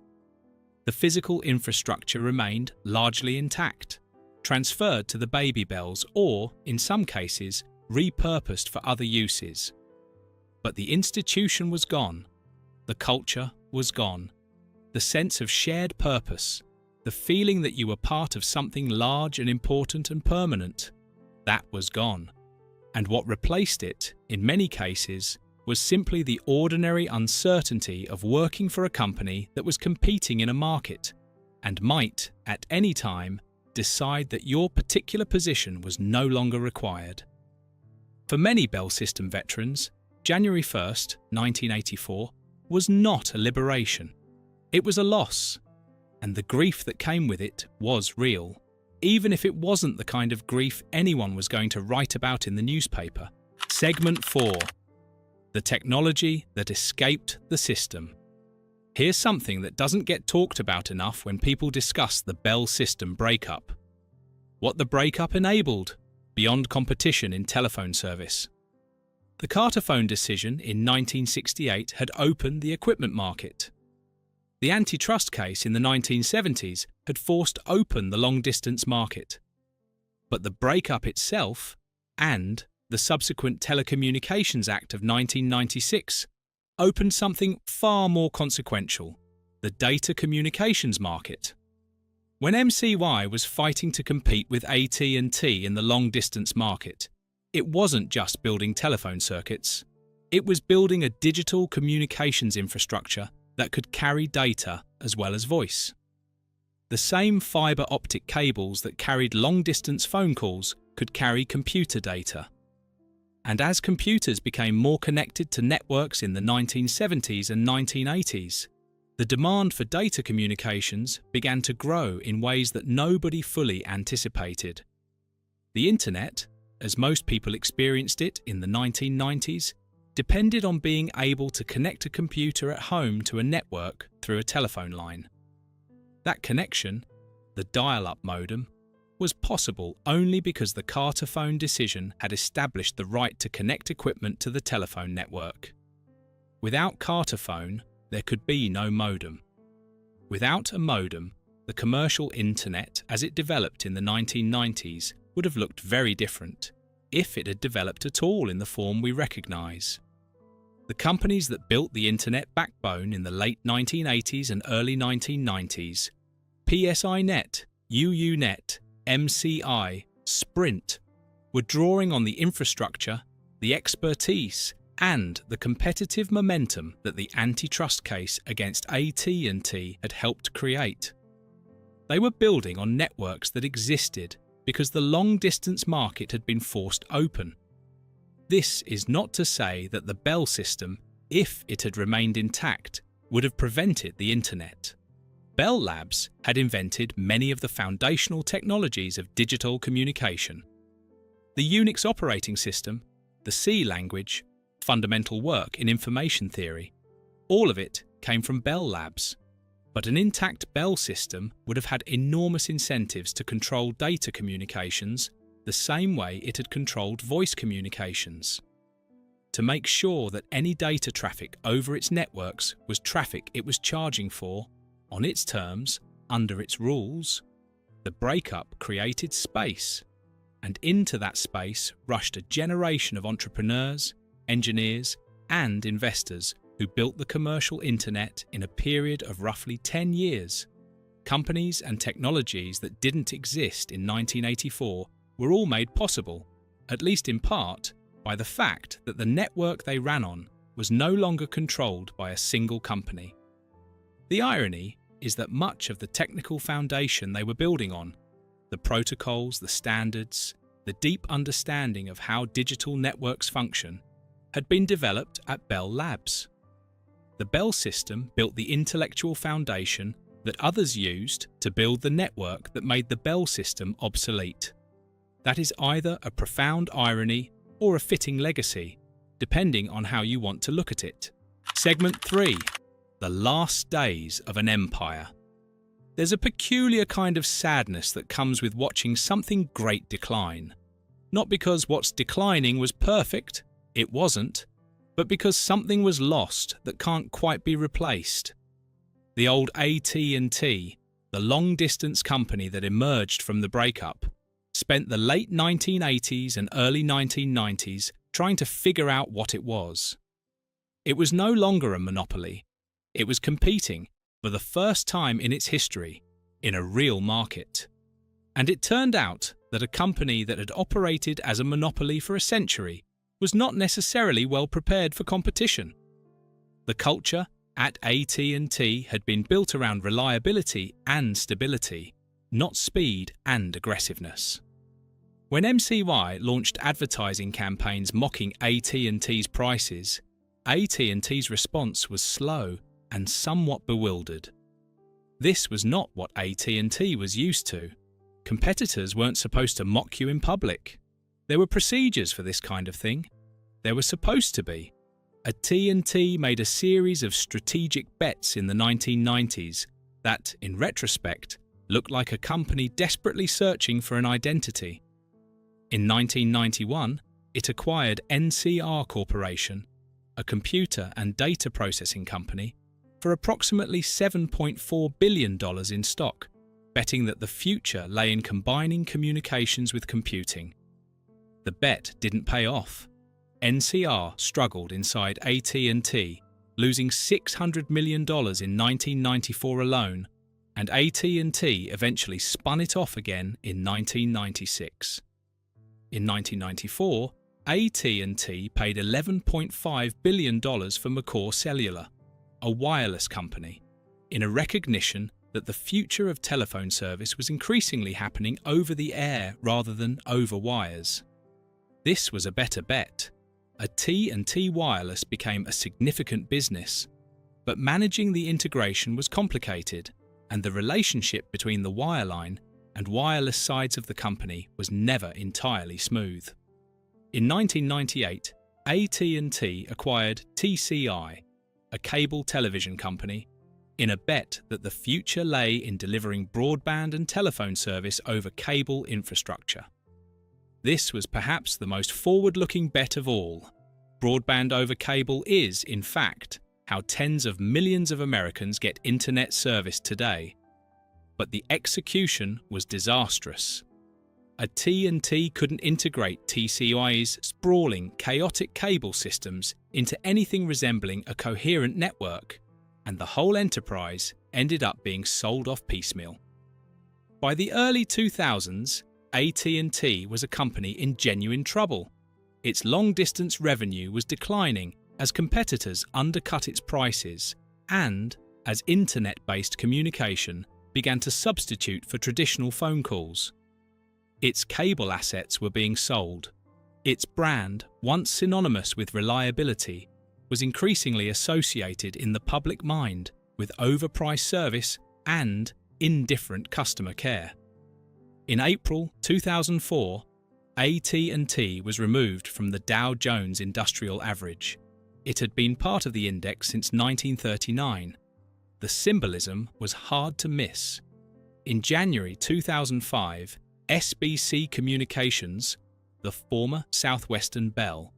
The physical infrastructure remained largely intact, transferred to the Baby Bells or, in some cases, repurposed for other uses. But the institution was gone. The culture was gone. The sense of shared purpose, the feeling that you were part of something large and important and permanent, that was gone. And what replaced it, in many cases, was simply the ordinary uncertainty of working for a company that was competing in a market and might, at any time, decide that your particular position was no longer required. For many Bell system veterans, January 1st, 1984, was not a liberation. It was a loss, and the grief that came with it was real, even if it wasn't the kind of grief anyone was going to write about in the newspaper. Segment 4. The technology that escaped the system. Here's something that doesn't get talked about enough when people discuss the Bell system breakup. What the breakup enabled, beyond competition in telephone service. The Carterphone decision in 1968 had opened the equipment market. The antitrust case in the 1970s had forced open the long-distance market. But the breakup itself, and the subsequent Telecommunications Act of 1996, opened something far more consequential, the data communications market. When MCY was fighting to compete with AT&T in the long-distance market, it wasn't just building telephone circuits. It was building a digital communications infrastructure that could carry data as well as voice. The same fibre optic cables that carried long-distance phone calls could carry computer data. And as computers became more connected to networks in the 1970s and 1980s, the demand for data communications began to grow in ways that nobody fully anticipated. The Internet, as most people experienced it in the 1990s, depended on being able to connect a computer at home to a network through a telephone line. That connection, the dial-up modem, was possible only because the Carterphone decision had established the right to connect equipment to the telephone network. Without Carterphone, there could be no modem. Without a modem, the commercial internet as it developed in the 1990s would have looked very different, if it had developed at all in the form we recognise. The companies that built the internet backbone in the late 1980s and early 1990s, PSINet, UUNet, MCI, Sprint, were drawing on the infrastructure, the expertise, and the competitive momentum that the antitrust case against AT&T had helped create. They were building on networks that existed because the long-distance market had been forced open. This is not to say that the Bell system, if it had remained intact, would have prevented the internet. Bell Labs had invented many of the foundational technologies of digital communication. The Unix operating system, the C language, fundamental work in information theory, all of it came from Bell Labs. But an intact Bell system would have had enormous incentives to control data communications the same way it had controlled voice communications. To make sure that any data traffic over its networks was traffic it was charging for, on its terms, under its rules, the breakup created space, and into that space rushed a generation of entrepreneurs, engineers, and investors who built the commercial internet in a period of roughly 10 years. Companies and technologies that didn't exist in 1984 were all made possible, at least in part, by the fact that the network they ran on was no longer controlled by a single company. The irony is that much of the technical foundation they were building on, the protocols, the standards, the deep understanding of how digital networks function, had been developed at Bell Labs. The Bell system built the intellectual foundation that others used to build the network that made the Bell system obsolete. That is either a profound irony or a fitting legacy, depending on how you want to look at it. Segment 3. The last days of an empire. There's a peculiar kind of sadness that comes with watching something great decline. Not because what's declining was perfect, it wasn't, but because something was lost that can't quite be replaced. The old AT&T, the long-distance company that emerged from the breakup, spent the late 1980s and early 1990s trying to figure out what it was. It was no longer a monopoly. It was competing, for the first time in its history, in a real market. And it turned out that a company that had operated as a monopoly for a century was not necessarily well prepared for competition. The culture at AT&T had been built around reliability and stability, not speed and aggressiveness. When MCY launched advertising campaigns mocking AT&T's prices, AT&T's response was slow and somewhat bewildered. This was not what AT&T was used to. Competitors weren't supposed to mock you in public. There were procedures for this kind of thing. There were supposed to be. AT&T made a series of strategic bets in the 1990s that, in retrospect, looked like a company desperately searching for an identity. In 1991, it acquired NCR Corporation, a computer and data processing company, for approximately $7.4 billion in stock, betting that the future lay in combining communications with computing. The bet didn't pay off. NCR struggled inside AT&T, losing $600 million in 1994 alone, and AT&T eventually spun it off again in 1996. In 1994, AT&T paid $11.5 billion for McCaw Cellular, a wireless company, in a recognition that the future of telephone service was increasingly happening over the air rather than over wires. This was a better bet. AT&T Wireless became a significant business, but managing the integration was complicated, and the relationship between the wireline and wireless sides of the company was never entirely smooth. In 1998, AT&T acquired TCI, a cable television company, in a bet that the future lay in delivering broadband and telephone service over cable infrastructure. This was perhaps the most forward-looking bet of all. Broadband over cable is, in fact, how tens of millions of Americans get internet service today. But the execution was disastrous. AT&T couldn't integrate TCI's sprawling, chaotic cable systems into anything resembling a coherent network, and the whole enterprise ended up being sold off piecemeal. By the early 2000s, AT&T was a company in genuine trouble. Its long-distance revenue was declining as competitors undercut its prices and as internet-based communication began to substitute for traditional phone calls. Its cable assets were being sold. Its brand, once synonymous with reliability, was increasingly associated in the public mind with overpriced service and indifferent customer care. In April 2004, AT&T was removed from the Dow Jones Industrial Average. It had been part of the index since 1939. The symbolism was hard to miss. In January 2005, SBC Communications, the former Southwestern Bell,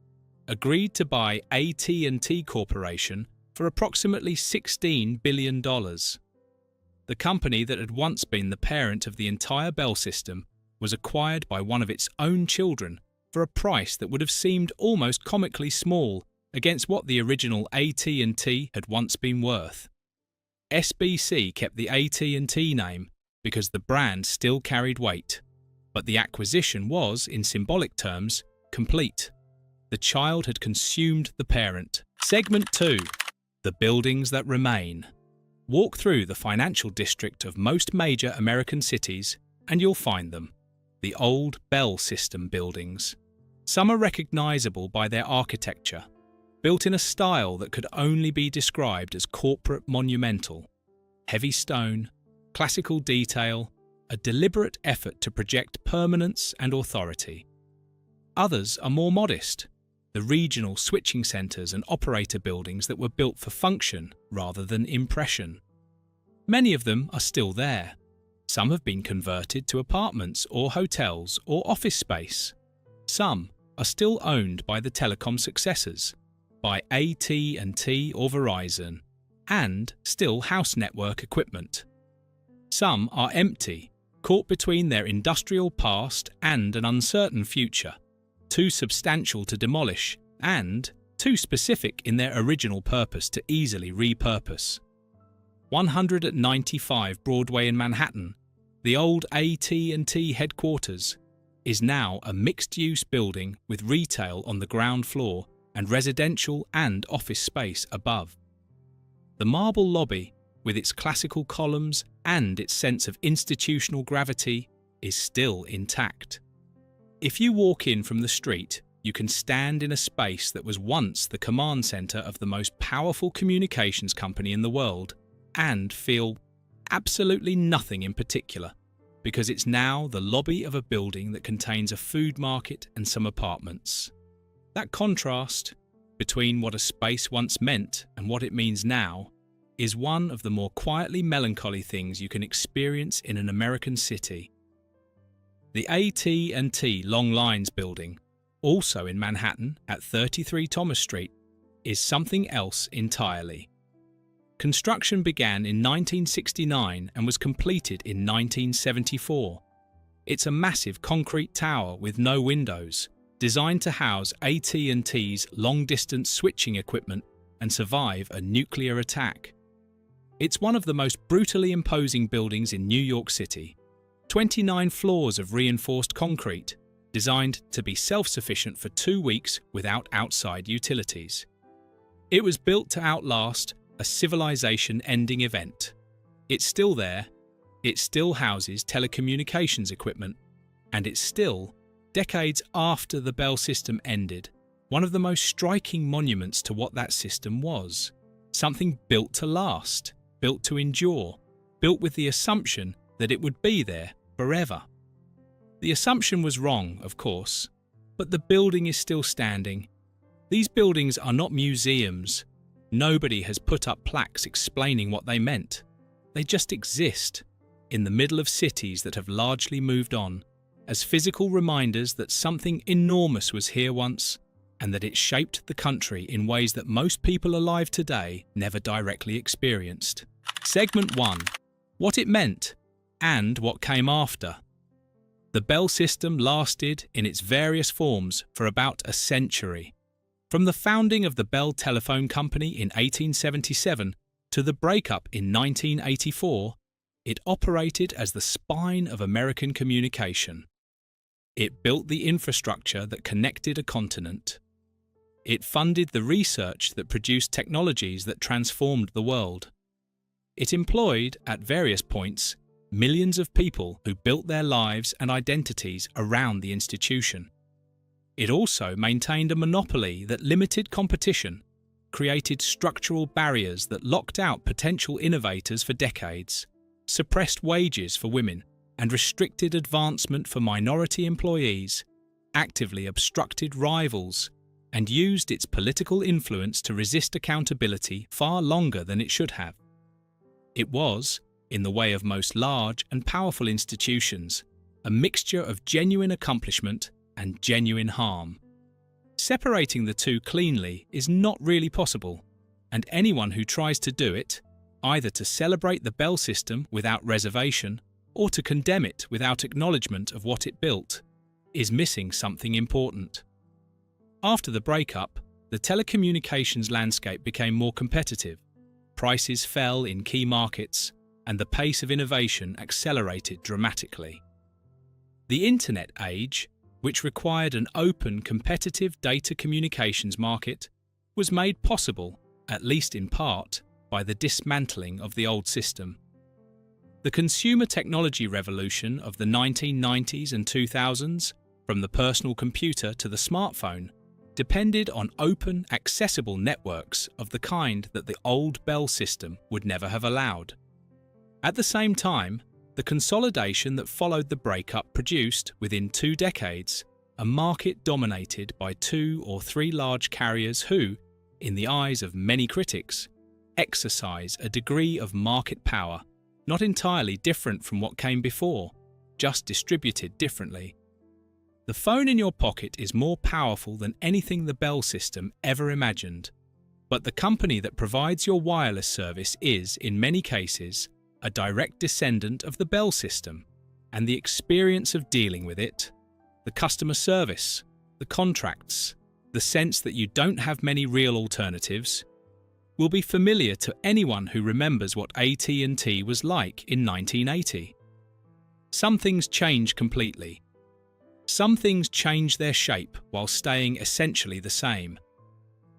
agreed to buy AT&T Corporation for approximately $16 billion. The company that had once been the parent of the entire Bell system was acquired by one of its own children for a price that would have seemed almost comically small against what the original AT&T had once been worth. SBC kept the AT&T name because the brand still carried weight, but the acquisition was, in symbolic terms, complete. The child had consumed the parent. Segment 2. The buildings that remain. Walk through the financial district of most major American cities and you'll find them. The old Bell System buildings. Some are recognizable by their architecture, built in a style that could only be described as corporate monumental. Heavy stone, classical detail, a deliberate effort to project permanence and authority. Others are more modest, the regional switching centres and operator buildings that were built for function rather than impression. Many of them are still there. Some have been converted to apartments or hotels or office space. Some are still owned by the telecom successors, by AT&T or Verizon, and still house network equipment. Some are empty, caught between their industrial past and an uncertain future, too substantial to demolish and too specific in their original purpose to easily repurpose. 195 Broadway in Manhattan, the old AT&T headquarters, is now a mixed-use building with retail on the ground floor and residential and office space above. The marble lobby, with its classical columns and its sense of institutional gravity, is still intact. If you walk in from the street, you can stand in a space that was once the command center of the most powerful communications company in the world and feel absolutely nothing in particular, because it's now the lobby of a building that contains a food market and some apartments. That contrast between what a space once meant and what it means now is one of the more quietly melancholy things you can experience in an American city. The AT&T Long Lines building, also in Manhattan at 33 Thomas Street, is something else entirely. Construction began in 1969 and was completed in 1974. It's a massive concrete tower with no windows, designed to house AT&T's long-distance switching equipment and survive a nuclear attack. It's one of the most brutally imposing buildings in New York City. 29 floors of reinforced concrete, designed to be self-sufficient for 2 weeks without outside utilities. It was built to outlast a civilization-ending event. It's still there, it still houses telecommunications equipment, and it's still, decades after the Bell system ended, one of the most striking monuments to what that system was. Something built to last, built to endure, built with the assumption that it would be there forever. The assumption was wrong, of course, but the building is still standing. These buildings are not museums. Nobody has put up plaques explaining what they meant. They just exist, in the middle of cities that have largely moved on, as physical reminders that something enormous was here once, and that it shaped the country in ways that most people alive today never directly experienced. Segment 1. What it meant and what came after. The Bell system lasted in its various forms for about a century. From the founding of the Bell Telephone Company in 1877 to the breakup in 1984, it operated as the spine of American communication. It built the infrastructure that connected a continent. It funded the research that produced technologies that transformed the world. It employed, at various points, millions of people who built their lives and identities around the institution. It also maintained a monopoly that limited competition, created structural barriers that locked out potential innovators for decades, suppressed wages for women, and restricted advancement for minority employees, actively obstructed rivals, and used its political influence to resist accountability far longer than it should have. It was, in the way of most large and powerful institutions, a mixture of genuine accomplishment and genuine harm. Separating the two cleanly is not really possible, and anyone who tries to do it, either to celebrate the Bell system without reservation or to condemn it without acknowledgement of what it built, is missing something important. After the breakup, the telecommunications landscape became more competitive, prices fell in key markets, and the pace of innovation accelerated dramatically. The Internet age, which required an open, competitive data communications market, was made possible, at least in part, by the dismantling of the old system. The consumer technology revolution of the 1990s and 2000s, from the personal computer to the smartphone, depended on open, accessible networks of the kind that the old Bell system would never have allowed. At the same time, the consolidation that followed the breakup produced, within 2 decades, a market dominated by 2 or 3 large carriers who, in the eyes of many critics, exercise a degree of market power not entirely different from what came before, just distributed differently. The phone in your pocket is more powerful than anything the Bell system ever imagined, but the company that provides your wireless service is, in many cases, a direct descendant of the Bell system, and the experience of dealing with it, the customer service, the contracts, the sense that you don't have many real alternatives, will be familiar to anyone who remembers what AT&T was like in 1980. Some things change completely. Some things change their shape while staying essentially the same.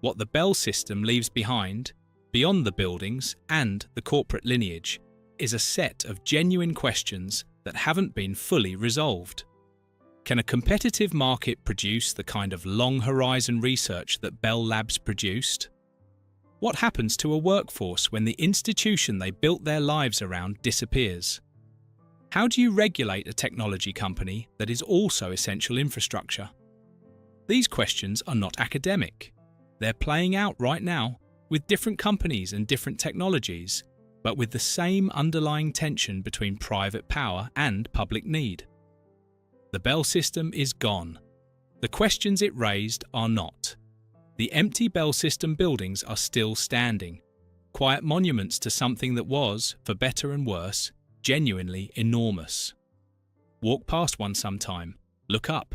What the Bell system leaves behind, beyond the buildings and the corporate lineage, is a set of genuine questions that haven't been fully resolved. Can a competitive market produce the kind of long-horizon research that Bell Labs produced? What happens to a workforce when the institution they built their lives around disappears? How do you regulate a technology company that is also essential infrastructure? These questions are not academic. They're playing out right now with different companies and different technologies, but with the same underlying tension between private power and public need. The Bell system is gone. The questions it raised are not. The empty Bell system buildings are still standing, quiet monuments to something that was, for better and worse, genuinely enormous. Walk past one sometime, look up,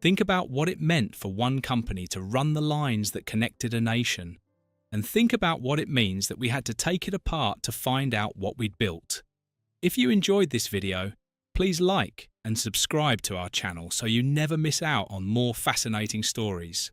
think about what it meant for one company to run the lines that connected a nation, and think about what it means that we had to take it apart to find out what we'd built. If you enjoyed this video, please like and subscribe to our channel so you never miss out on more fascinating stories.